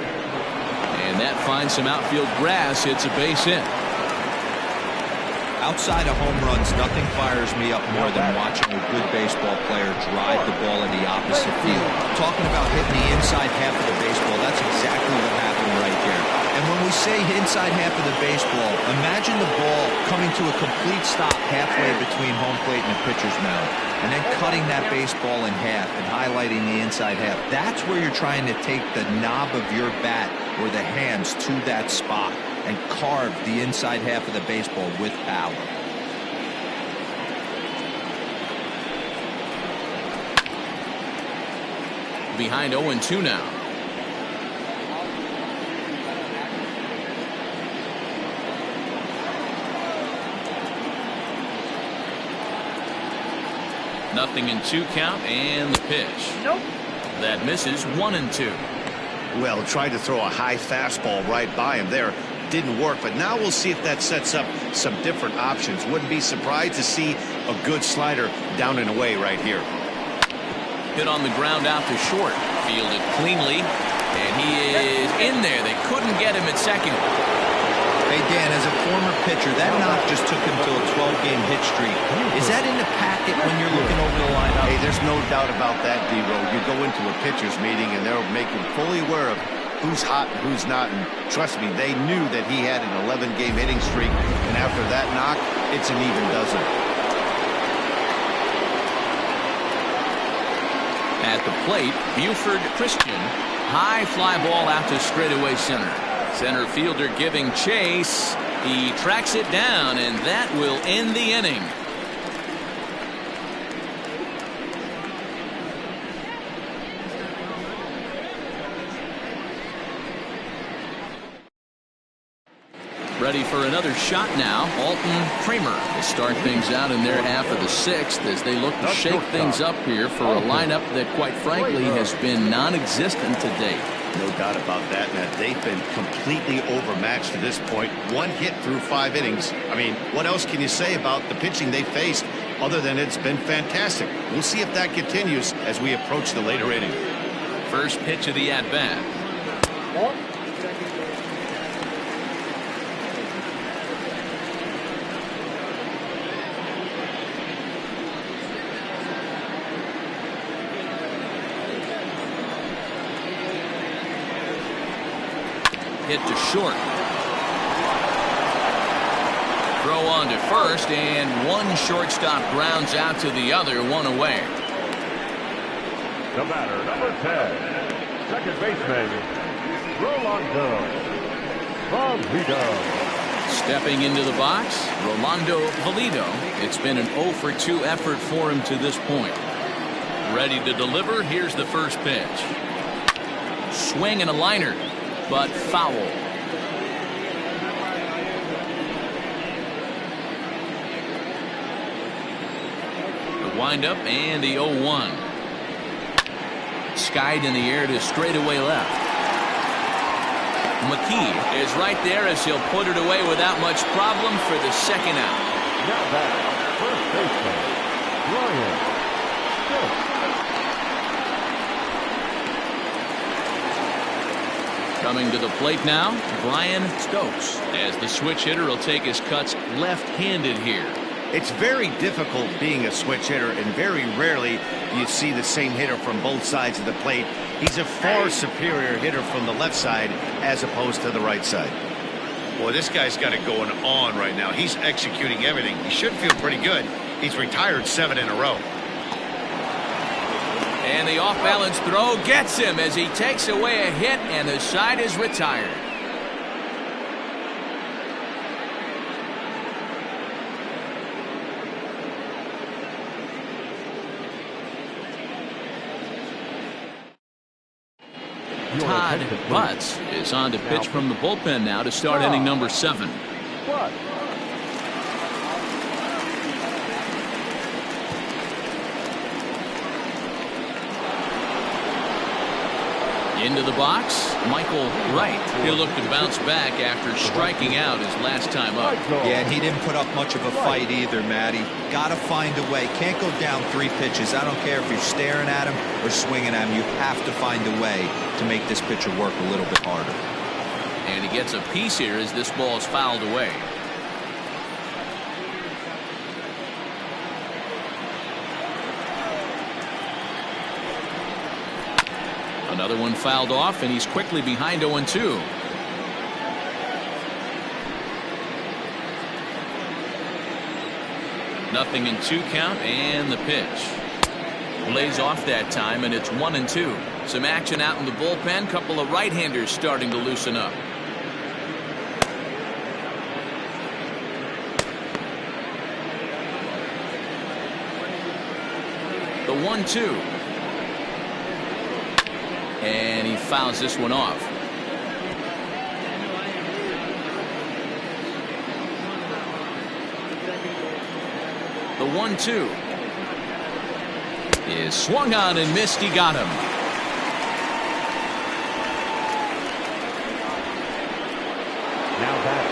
And that finds some outfield grass. It's a base hit. Outside of home runs, nothing fires me up more than watching a good baseball player drive the ball in the opposite field. Talking about hitting the inside half of the baseball, that's exactly what happened right there. And when we say inside half of the baseball, imagine the ball coming to a complete stop halfway between home plate and the pitcher's mound, and then cutting that baseball in half and highlighting the inside half. That's where you're trying to take the knob of your bat or the hands to that spot and carve the inside half of the baseball with power. behind 0-2 now. Nothing in 2 count, and the pitch. Nope. That misses. 1-2. Well, tried to throw a high fastball right by him there. Didn't work, but now we'll see if that sets up some different options. Wouldn't be surprised to see a good slider down and away right here. Hit on the ground out to short. Fielded cleanly, and he is in there. They couldn't get him at second. Hey, Dan, as a former pitcher, that knock just took him to a 12-game hit streak. Is that in the packet when you're looking over the lineup? Hey, there's no doubt about that, D-Row. You go into a pitcher's meeting, and they're making fully aware of who's hot and who's not. And trust me, they knew that he had an 11-game hitting streak. And after that knock, it's an even dozen. At the plate, Buford Christian. High fly ball out to straightaway center. Center fielder giving chase. He tracks it down, and that will end the inning. Ready for another shot now. Alton Kramer will start things out in their half of the 6th as they look to shake things up here for a lineup that, quite frankly, has been non-existent to date. No doubt about that. Now, they've been completely overmatched to this point. 1 hit through 5 innings. I mean, what else can you say about the pitching they faced other than it's been fantastic? We'll see if that continues as we approach the later inning. First pitch of the at-bat. Hit to short. Throw on to first, and one shortstop grounds out to the other, 1 away. The batter, number 10, second baseman, Rolando. Stepping into the box, Rolando Valido. It's been an 0-for-2 effort for him to this point. Ready to deliver. Here's the first pitch. Swing and a liner, but foul. The windup and the 0-1. Skied in the air to straightaway left. McKee is right there as he'll put it away without much problem for the second out. Now back, first baseman, Ryan Stokes. Coming to the plate now, Brian Stokes, as the switch hitter will take his cuts left-handed here. It's very difficult being a switch hitter, and very rarely you see the same hitter from both sides of the plate. He's a far superior hitter from the left side as opposed to the right side. Boy, this guy's got it going on right now. He's executing everything. He should feel pretty good. He's retired 7 in a row. And the off-balance throw gets him as he takes away a hit, and the side is retired. Todd Butts is on to pitch from the bullpen now to start inning number 7. What? Into the box, Michael Wright. He'll look to bounce back after striking out his last time up. Yeah, and he didn't put up much of a fight either, Matty. Got to find a way. Can't go down 3 pitches. I don't care if you're staring at him or swinging at him. You have to find a way to make this pitcher work a little bit harder. And he gets a piece here as this ball is fouled away. Another one fouled off, and he's quickly behind 0-2. Nothing in 2 count, and the pitch. Lays off that time, and it's 1-2. Some action out in the bullpen. Couple of right-handers starting to loosen up. The 1-2. And he fouls this one off. The 1-2 is swung on and missed. He got him. Now back,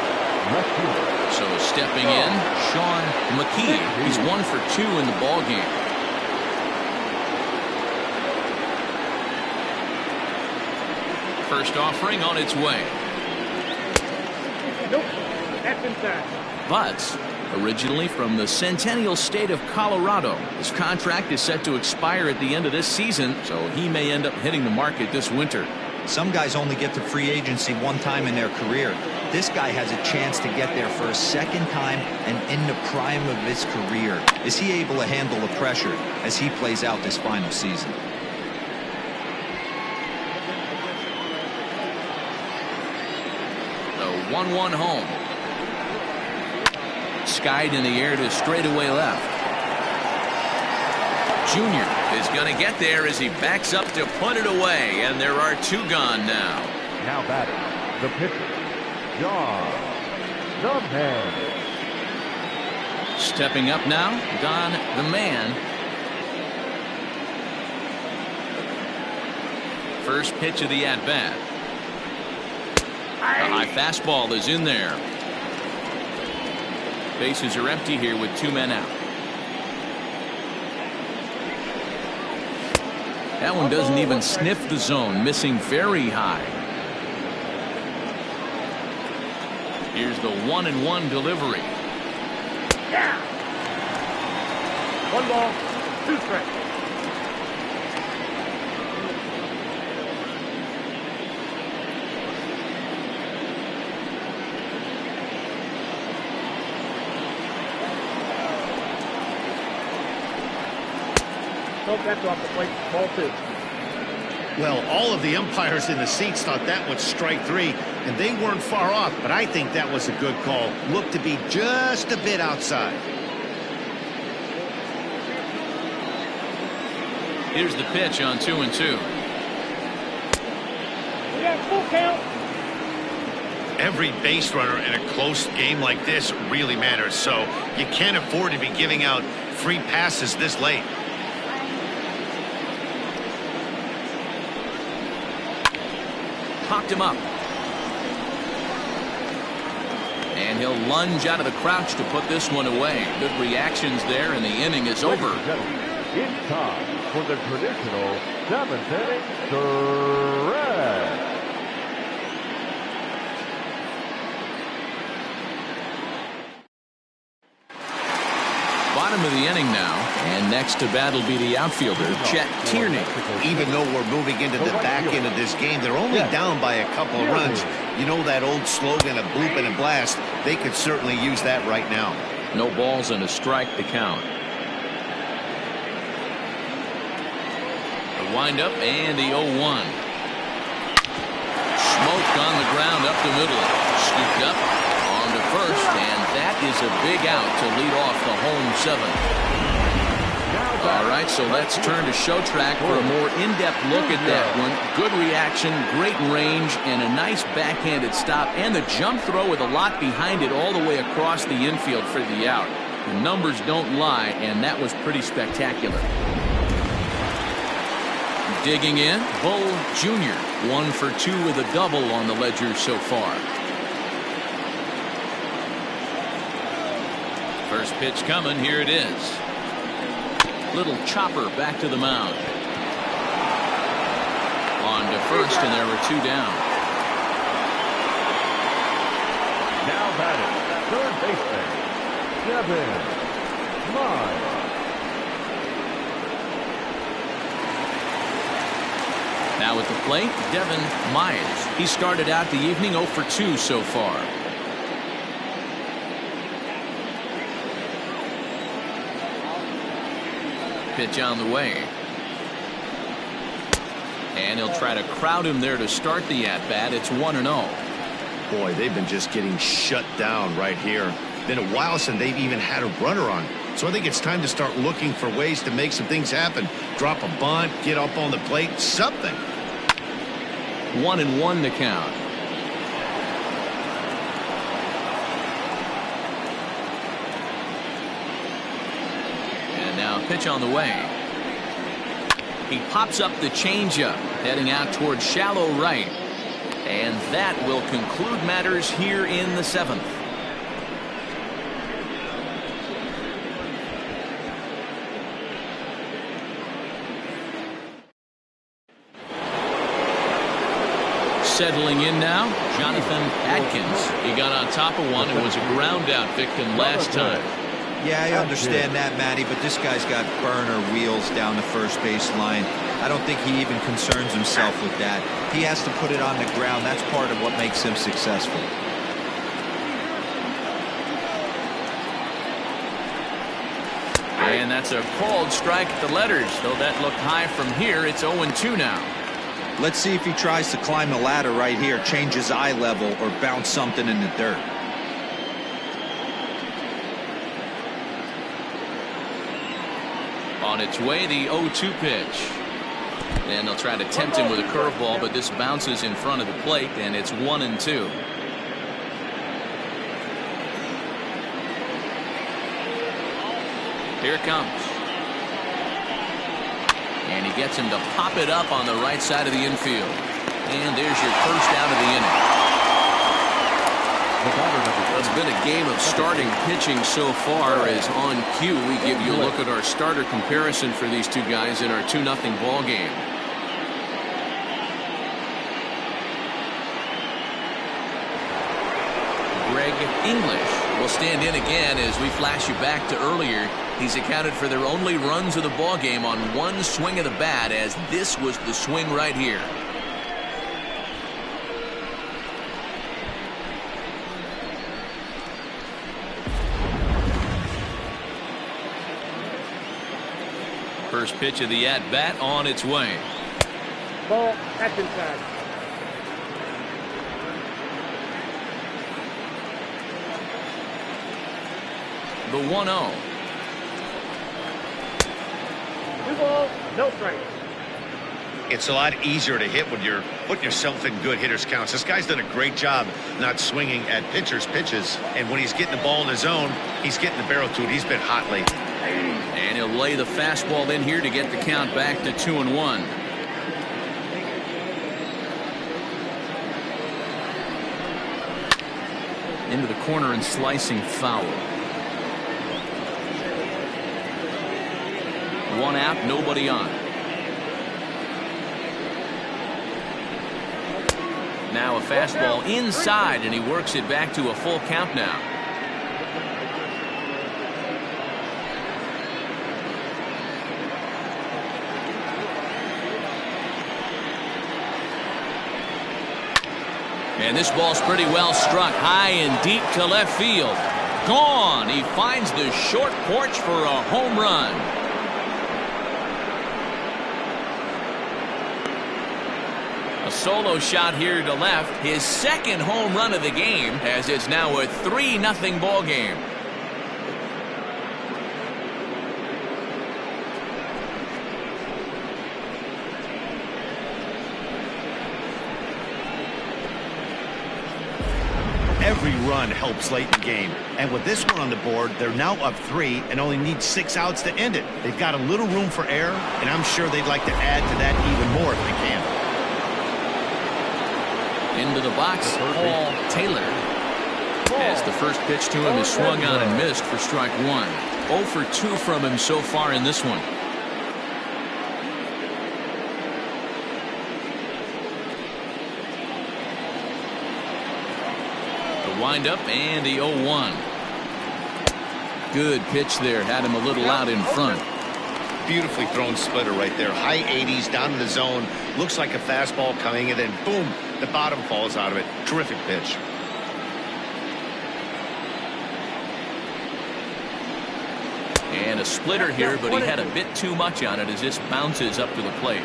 left fielder. So stepping in, Sean McKee. He's 1 for 2 in the ball game. First offering on its way. Nope. That's inside. Butts, originally from the Centennial State of Colorado. His contract is set to expire at the end of this season, so he may end up hitting the market this winter. Some guys only get to free agency one time in their career. This guy has a chance to get there for a second time and in the prime of his career. Is he able to handle the pressure as he plays out this final season? The 1-1 home. Skied in the air to straightaway left. Junior is going to get there as he backs up to put it away, and there are 2 gone now. Now batting, the pitcher, John Dunham. Stepping up now, Don the Man. First pitch of the at-bat. The high fastball is in there. Bases are empty here with 2 men out. That one doesn't even sniff the zone, missing very high. Here's the 1-1 delivery. Yeah. 1 ball, 2 strikes. Nope, that's off the plate. Ball 2. Well, all of the umpires in the seats thought that was strike 3, and they weren't far off, but I think that was a good call. Looked to be just a bit outside. Here's the pitch on 2-2. We got full count. Every base runner in a close game like this really matters, so you can't afford to be giving out free passes this late. Popped him up. And he'll lunge out of the crouch to put this one away. Good reactions there, and the inning is over. It's time for the traditional 7th inning stretch. Bottom of the inning now, and next to bat will be the outfielder, Chet Tierney. Even though we're moving into the back end of this game, they're only down by a couple of runs. You know that old slogan of bloop and a blast? They could certainly use that right now. No balls and a strike to count. The windup and the 0-1. Smoked on the ground up the middle. Scooped up on to first, and that is a big out to lead off the home 7th. All right, so let's turn to show track for a more in-depth look at that one. Good reaction, great range, and a nice backhanded stop, and the jump throw with a lot behind it all the way across the infield for the out. The numbers don't lie, and that was pretty spectacular. Digging in, Bull Jr. 1 for 2 with a double on the ledger so far. First pitch coming, here it is. Little chopper back to the mound. On to first, and there were 2 down. Now batting, third baseman, Devin Miles. Now at the plate, Devin Miles. He started out the evening 0 for 2 so far. Pitch on the way. And he'll try to crowd him there to start the at-bat. It's 1-0. Boy, they've been just getting shut down right here. Been a while since they've even had a runner on. So I think it's time to start looking for ways to make some things happen. Drop a bunt, get up on the plate, something. 1-1 the count. And now pitch on the way. He pops up the changeup, heading out towards shallow right. And that will conclude matters here in the 7th. Settling in now, Jonathan Atkins. He got on top of one and was a ground out victim last time. Yeah, I understand that, Matty, but this guy's got burner wheels down the first base line. I don't think he even concerns himself with that. He has to put it on the ground. That's part of what makes him successful. And that's a called strike at the letters. Though that looked high from here, it's 0-2 now. Let's see if he tries to climb the ladder right here, change his eye level, or bounce something in the dirt. On its way, the 0-2 pitch. And they'll try to tempt him with a curveball, but this bounces in front of the plate, and it's 1-2. Here it comes. And he gets him to pop it up on the right side of the infield. And there's your first out of the inning. It's been a game of starting pitching so far, as on cue we give you a look at our starter comparison for these two guys in our 2-0 ball game. Greg English will stand in again as we flash you back to earlier. He's accounted for their only runs of the ball game on one swing of the bat, as this was the swing right here. First pitch of the at-bat on its way. Ball, that's inside. The 1-0. 2 balls, no strikes. It's a lot easier to hit when you're putting yourself in good hitters counts. This guy's done a great job not swinging at pitchers' pitches. And when he's getting the ball in his zone, he's getting the barrel to it. He's been hot lately. And he'll lay the fastball in here to get the count back to 2-1. Into the corner and slicing foul. 1 out, nobody on. Now a fastball inside, and he works it back to a full count now. And this ball's pretty well struck, high and deep to left field. Gone. He finds the short porch for a home run. A solo shot here to left, his second home run of the game, as it's now a 3-0 ball game. Every run helps late in the game. And with this one on the board, they're now up 3 and only need 6 outs to end it. They've got a little room for error, and I'm sure they'd like to add to that even more if they can. Into the box, Paul Taylor. As the first pitch to him is swung on and missed for strike 1. 0 for 2 from him so far in this one. The windup and the 0-1. Good pitch there, had him a little out in front. Beautifully thrown splitter right there. High 80s down in the zone. Looks like a fastball coming, and then boom, the bottom falls out of it. Terrific pitch. And a splitter here, but he had a bit too much on it as this bounces up to the plate.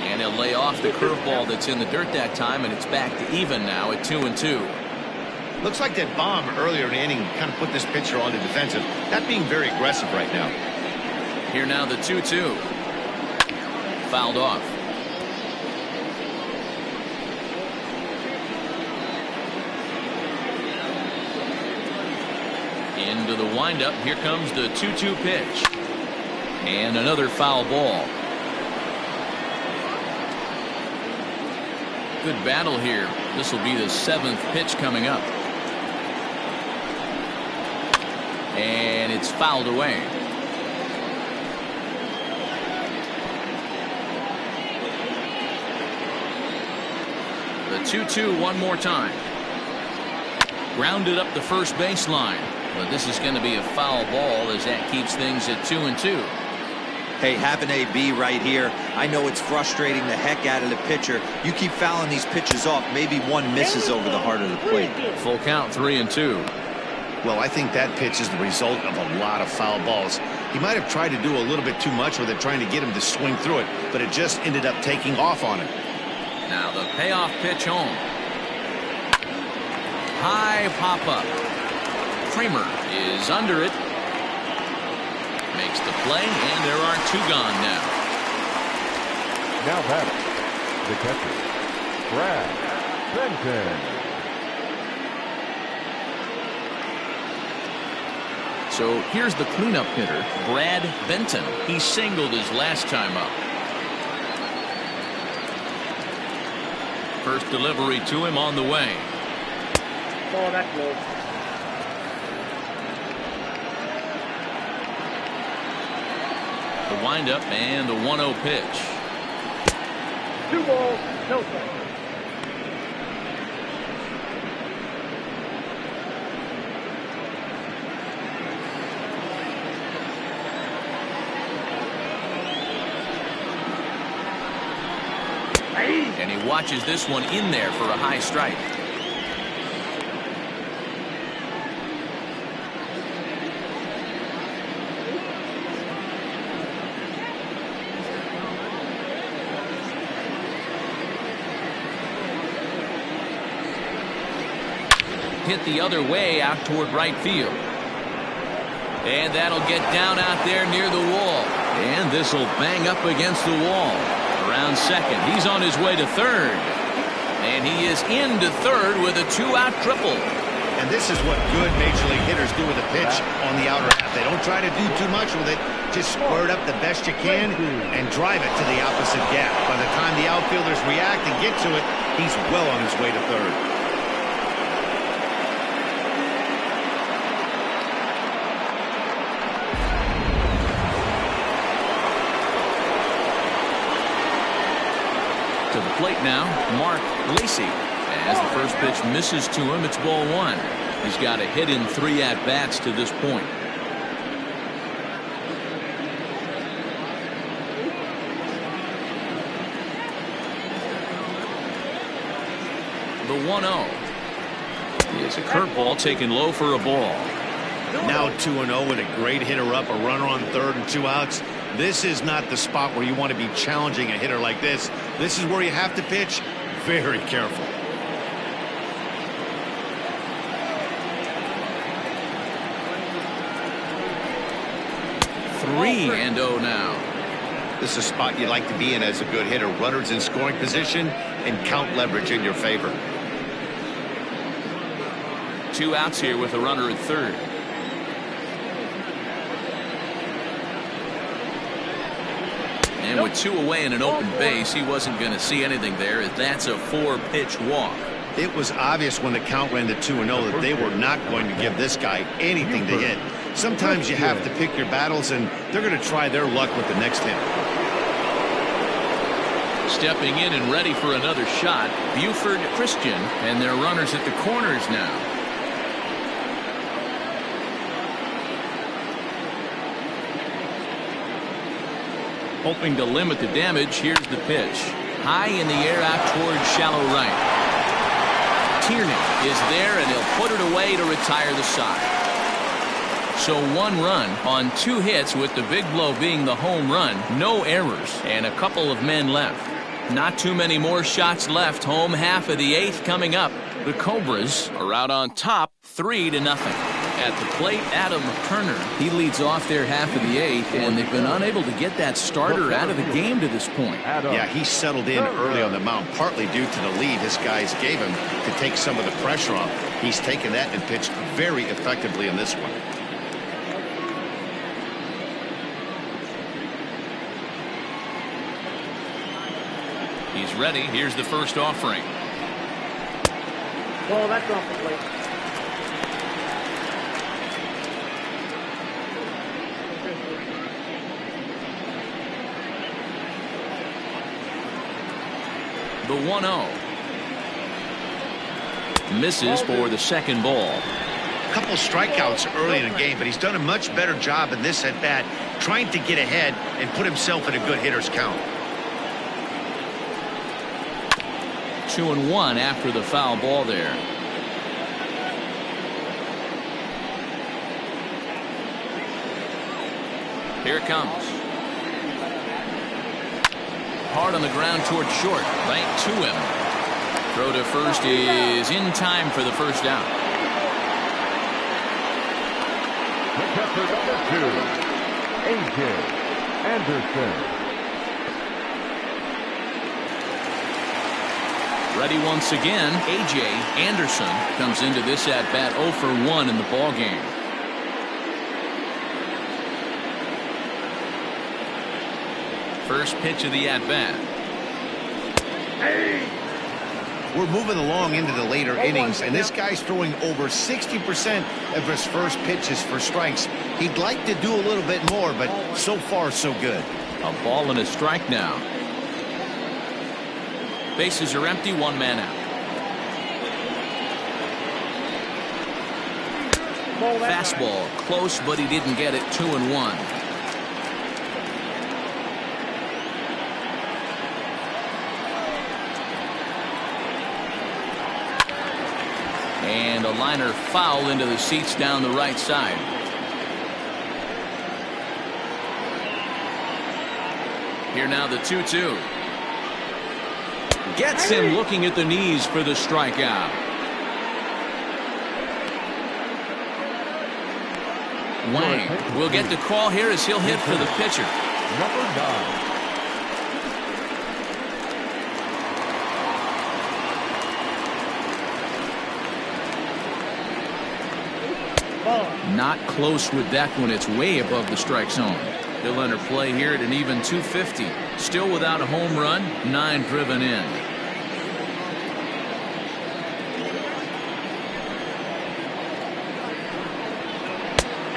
And he'll lay off the curveball that's in the dirt that time, and it's back to even now at 2-2. Looks like that bomb earlier in the inning kind of put this pitcher on the defensive. Not being very aggressive right now. Here now the 2-2. Fouled off. Into the windup. Here comes the 2-2 pitch. And another foul ball. Good battle here. This will be the 7th pitch coming up. And it's fouled away. The 2-2 one more time. Grounded up the first baseline. But this is going to be a foul ball as that keeps things at 2-2. Hey, have an AB right here. I know it's frustrating the heck out of the pitcher. You keep fouling these pitches off, maybe one misses over the heart of the plate. Full count, 3-2. Well, I think that pitch is the result of a lot of foul balls. He might have tried to do a little bit too much with it, trying to get him to swing through it, but it just ended up taking off on him. Now the payoff pitch home. High pop-up. Kramer is under it. Makes the play, and there are 2 gone now. Now batting, the catcher, Brad Benton. So here's the cleanup hitter, Brad Benton. He singled his last time up. First delivery to him on the way. Oh, that's low. The windup and the 1-0 pitch. 2 balls, no strikes. And he watches this one in there for a high strike. Hit the other way out toward right field. And that'll get down out there near the wall. And this will bang up against the wall. Around second. He's on his way to third. And he is into third with a 2-out triple. And this is what good major league hitters do with a pitch on the outer half. They don't try to do too much with it. Just square it up the best you can and drive it to the opposite gap. By the time the outfielders react and get to it, he's well on his way to third. To the plate now, Mark Lacey. As the first pitch misses to him, it's ball 1. He's got a hit in 3 at-bats to this point. The 1-0 is a curveball taken low for a ball. Now 2-0 with a great hitter up, a runner on third and 2 outs. This is not the spot where you want to be challenging a hitter like this. This is where you have to pitch very careful. Three and 0 now. This is a spot you'd like to be in as a good hitter. Runners in scoring position and count leverage in your favor. 2 outs here with a runner at third. And with 2 away in an open base, he wasn't going to see anything there. That's a 4-pitch walk. It was obvious when the count ran to 2-0 that they were not going to give this guy anything to hit. Sometimes you have to pick your battles, and they're going to try their luck with the next hit. Stepping in and ready for another shot, Buford Christian, and their runners at the corners now. Hoping to limit the damage, here's the pitch. High in the air out towards shallow right. Tierney is there, and he'll put it away to retire the side. So 1 run on 2 hits, with the big blow being the home run. No errors, and a couple of men left. Not too many more shots left. Home half of the 8th coming up. The Cobras are out on top 3-0. At the plate, Adam Turner. He leads off their half of the eighth, and they've been unable to get that starter out of the game to this point. Yeah, he settled in early on the mound, partly due to the lead his guys gave him to take some of the pressure off. He's taken that and pitched very effectively in this one. He's ready. Here's the first offering. Ball, that's off the plate. The 1-0. Misses for the second ball. A couple strikeouts early in the game, but he's done a much better job in this at-bat trying to get ahead and put himself in a good hitter's count. 2-1 after the foul ball there. Here it comes. Hard on the ground toward short. Right to him. Throw to first is in time for the first down. The catcher number 2, A.J. Anderson. Ready once again. A.J. Anderson comes into this at-bat 0 for 1 in the ball game. First pitch of the at-bat. We're moving along into the later innings, and this guy's throwing over 60% of his first pitches for strikes. He'd like to do a little bit more, but so far so good. A ball and a strike now. Bases are empty, one man out. Fastball close, but he didn't get it. 2-1. And a liner foul into the seats down the right side. Here now the 2-2. Gets him looking at the knees for the strikeout. Wang will get the call here as he'll hit for the pitcher. Number 9. Not close with that one. It's way above the strike zone. He'll enter play here at an even 250. Still without a home run, 9 driven in. A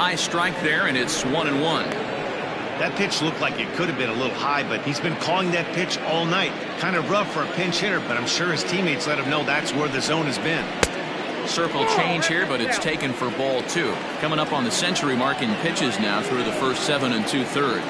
high strike there, and it's 1-1. That pitch looked like it could have been a little high, but he's been calling that pitch all night. Kind of rough for a pinch hitter, but I'm sure his teammates let him know that's where the zone has been. Circle change here, but it's taken for ball 2. Coming up on the century mark in pitches now through the first 7 2/3.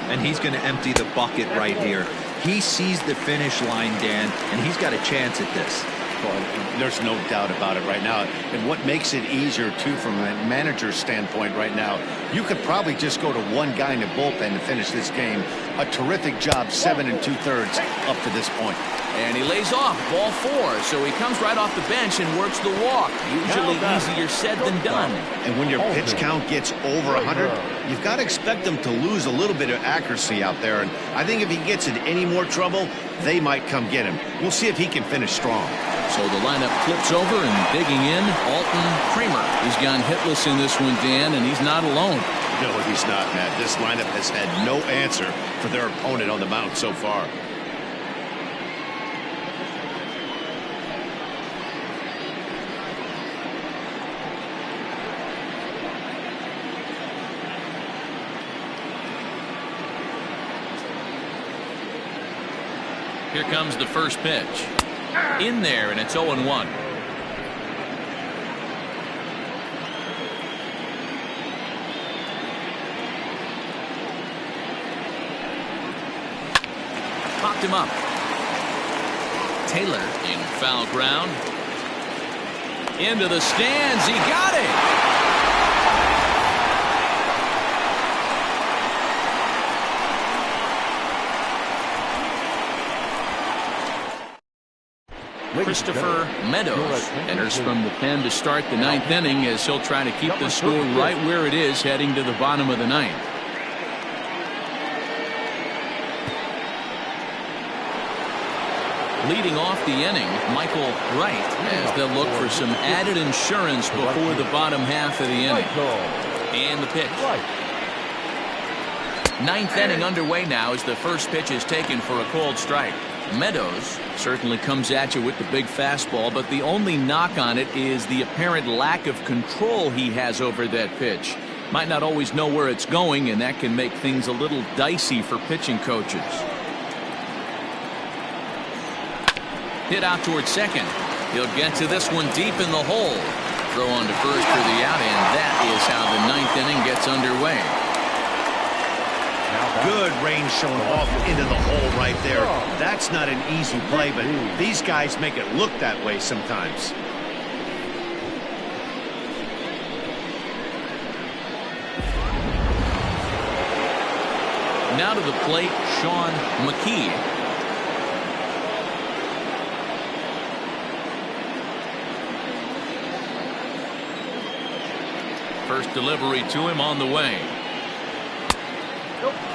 And he's going to empty the bucket right here. He sees the finish line, Dan, and he's got a chance at this. Well, there's no doubt about it right now. And what makes it easier, too, from a manager's standpoint right now, you could probably just go to one guy in the bullpen to finish this game. A terrific job, 7 2/3 up to this point. And he lays off, ball 4, so he comes right off the bench and works the walk. Usually easier said than done. And when your pitch count gets over 100, you've got to expect them to lose a little bit of accuracy out there. And I think if he gets in any more trouble, they might come get him. We'll see if he can finish strong. So the lineup flips over, and digging in, Alton Kramer. He's gone hitless in this one, Dan, and he's not alone. No, he's not, Matt. This lineup has had no answer for their opponent on the mound so far. Here comes the first pitch. In there, and it's 0-1. Popped him up. Taylor in foul ground. Into the stands. He got it. Christopher Meadows enters from the pen to start the ninth inning as he'll try to keep the score right where it is heading to the bottom of the ninth. Leading off the inning, Michael Wright, as they'll look for some added insurance before the bottom half of the inning. And the pitch. Ninth inning underway now as the first pitch is taken for a called strike. Meadows certainly comes at you with the big fastball, but the only knock on it is the apparent lack of control he has over that pitch. Might not always know where it's going, and that can make things a little dicey for pitching coaches. Hit out towards second. He'll get to this one deep in the hole. Throw on to first for the out, and that is how the ninth inning gets underway. Good range showing off into the hole right there. That's not an easy play, but these guys make it look that way sometimes. Now to the plate, Sean McKee. First delivery to him on the way.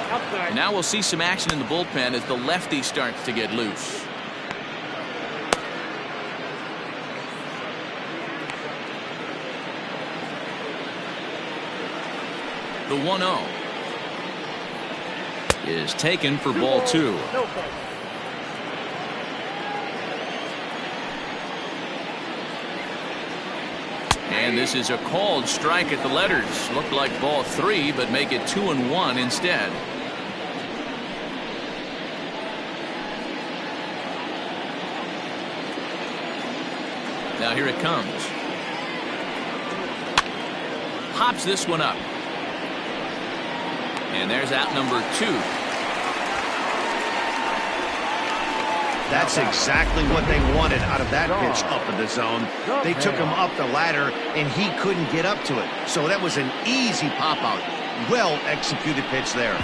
Outside. Now we'll see some action in the bullpen as the lefty starts to get loose. The 1-0 is taken for ball two. No play. And this is a called strike at the letters. Looked like ball three, but make it 2-1 instead. Now here it comes. Pops this one up. And there's out number two. That's exactly what they wanted out of that pitch up in the zone. They took him up the ladder, and he couldn't get up to it. So that was an easy pop-out. Well-executed pitch there.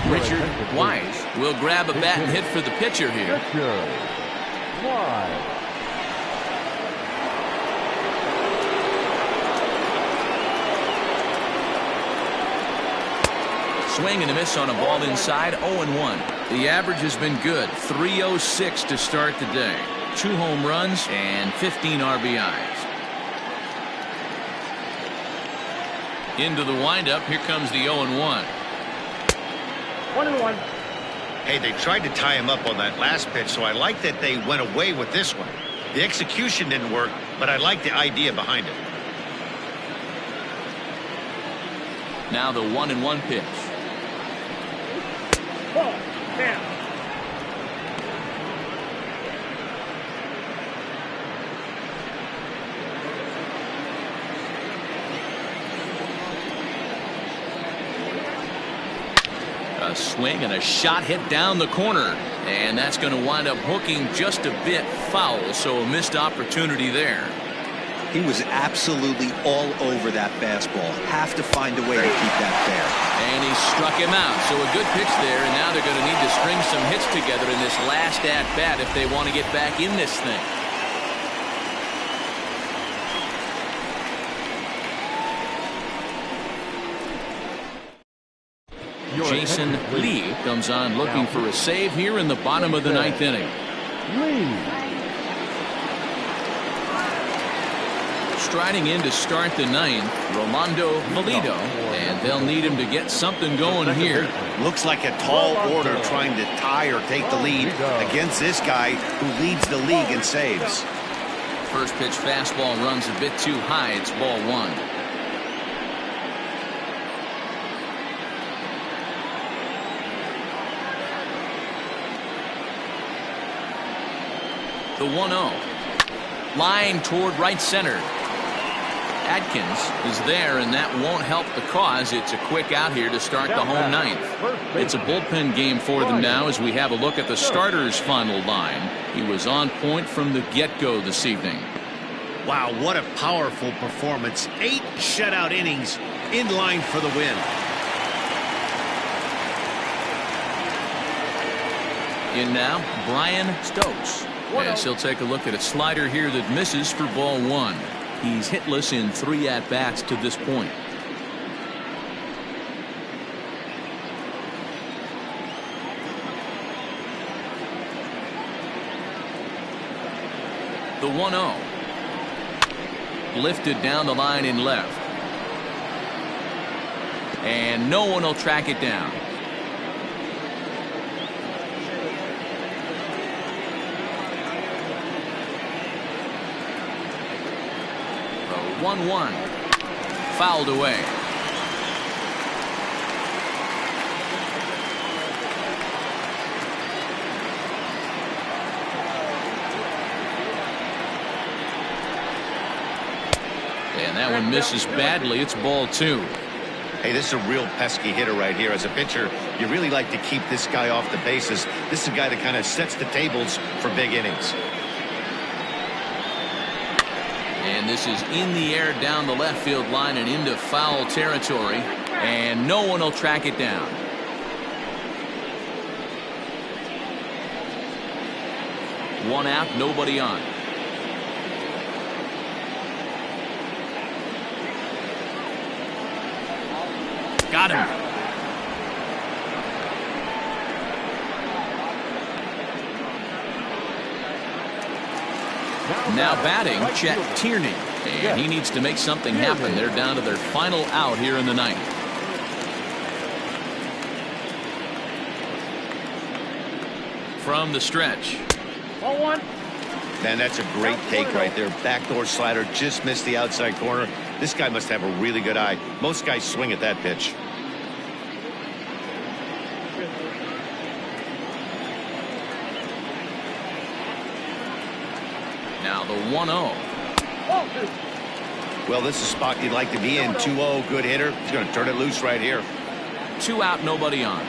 Richard Wise will grab a bat and hit for the pitcher here. Swing and a miss on a ball inside. 0-1. The average has been good. 306 to start the day. 2 home runs and 15 RBIs. Into the windup. Here comes the 0-1. 1-1. Hey, they tried to tie him up on that last pitch, so I like that they went away with this one. The execution didn't work, but I like the idea behind it. Now the 1-1 pitch. Ball. Down. A swing and a shot hit down the corner. And that's going to wind up hooking just a bit foul, so a missed opportunity there. He was absolutely all over that fastball. Have to find a way to keep that fair. And he struck him out. So a good pitch there, and now they're going to need to string some hits together in this last at-bat if they want to get back in this thing. Jason Lee comes on looking for a save here in the bottom of the ninth inning. Striding in to start the ninth, Rolando Molido, and they'll need him to get something going here. Looks like a tall order trying to tie or take the lead against this guy who leads the league in saves. First pitch fastball runs a bit too high. It's ball one. The 1-0. Line toward right center. Atkins is there, and that won't help the cause. It's a quick out here to start the home ninth. It's a bullpen game for them now as we have a look at the starter's final line. He was on point from the get-go this evening. Wow, what a powerful performance. 8 shutout innings in line for the win. In now, Brian Stokes. As he'll take a look at a slider here that misses for ball 1. He's hitless in 3 at-bats to this point. The 1-0. Lifted down the line in left. And no one will track it down. The 1-1. Fouled away. And that one misses badly. It's ball 2. Hey, this is a real pesky hitter right here. As a pitcher, you really like to keep this guy off the bases. This is a guy that kind of sets the tables for big innings. And this is in the air down the left field line and into foul territory. And no one will track it down. One out, nobody on. Got him. Now batting, Chet Tierney. And he needs to make something happen. They're down to their final out here in the ninth. From the stretch. Ball 1. Man, that's a great take right there. Backdoor slider just missed the outside corner. This guy must have a really good eye. Most guys swing at that pitch. Now the 1-0. Well, this is a spot you'd like to be in. 2-0, good hitter. He's going to turn it loose right here. 2 out, nobody on.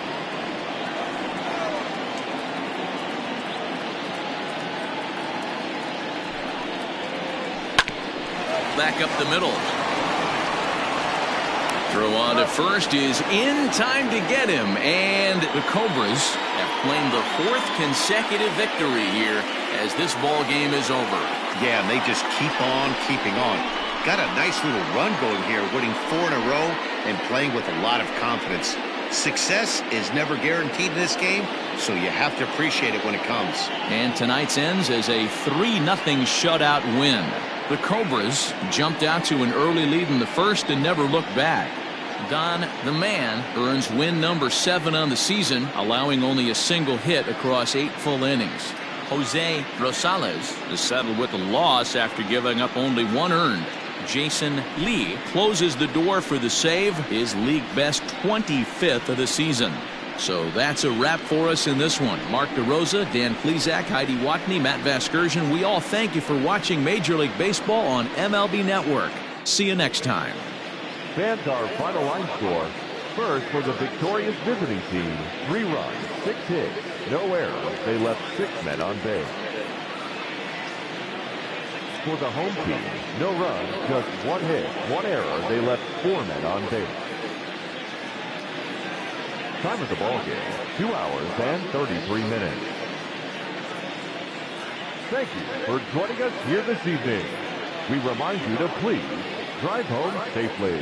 Back up the middle. Throw on to first is in time to get him. And the Cobras have claimed the 4th consecutive victory here as this ball game is over. Yeah, and they just keep on keeping on. Got a nice little run going here, winning 4 in a row and playing with a lot of confidence. Success is never guaranteed in this game, so you have to appreciate it when it comes. And tonight's ends as a 3-0 shutout win. The Cobras jumped out to an early lead in the first and never looked back. Don, the man, earns win number 7 on the season, allowing only a single hit across 8 full innings. Jose Rosales is settled with a loss after giving up only 1 earned. Jason Lee closes the door for the save, his league best 25th of the season. So that's a wrap for us in this one. Mark DeRosa, Dan Klezak, Heidi Watney, Matt Vasgersian. We all thank you for watching Major League Baseball on MLB Network. See you next time. Fans, our final line score. First for the victorious visiting team, 3 runs, 6 hits, no errors. They left 6 men on base. For the home team, no runs, just 1 hit, 1 error. They left 4 men on base. Time of the ball game, 2 hours and 33 minutes. Thank you for joining us here this evening. We remind you to please drive home safely.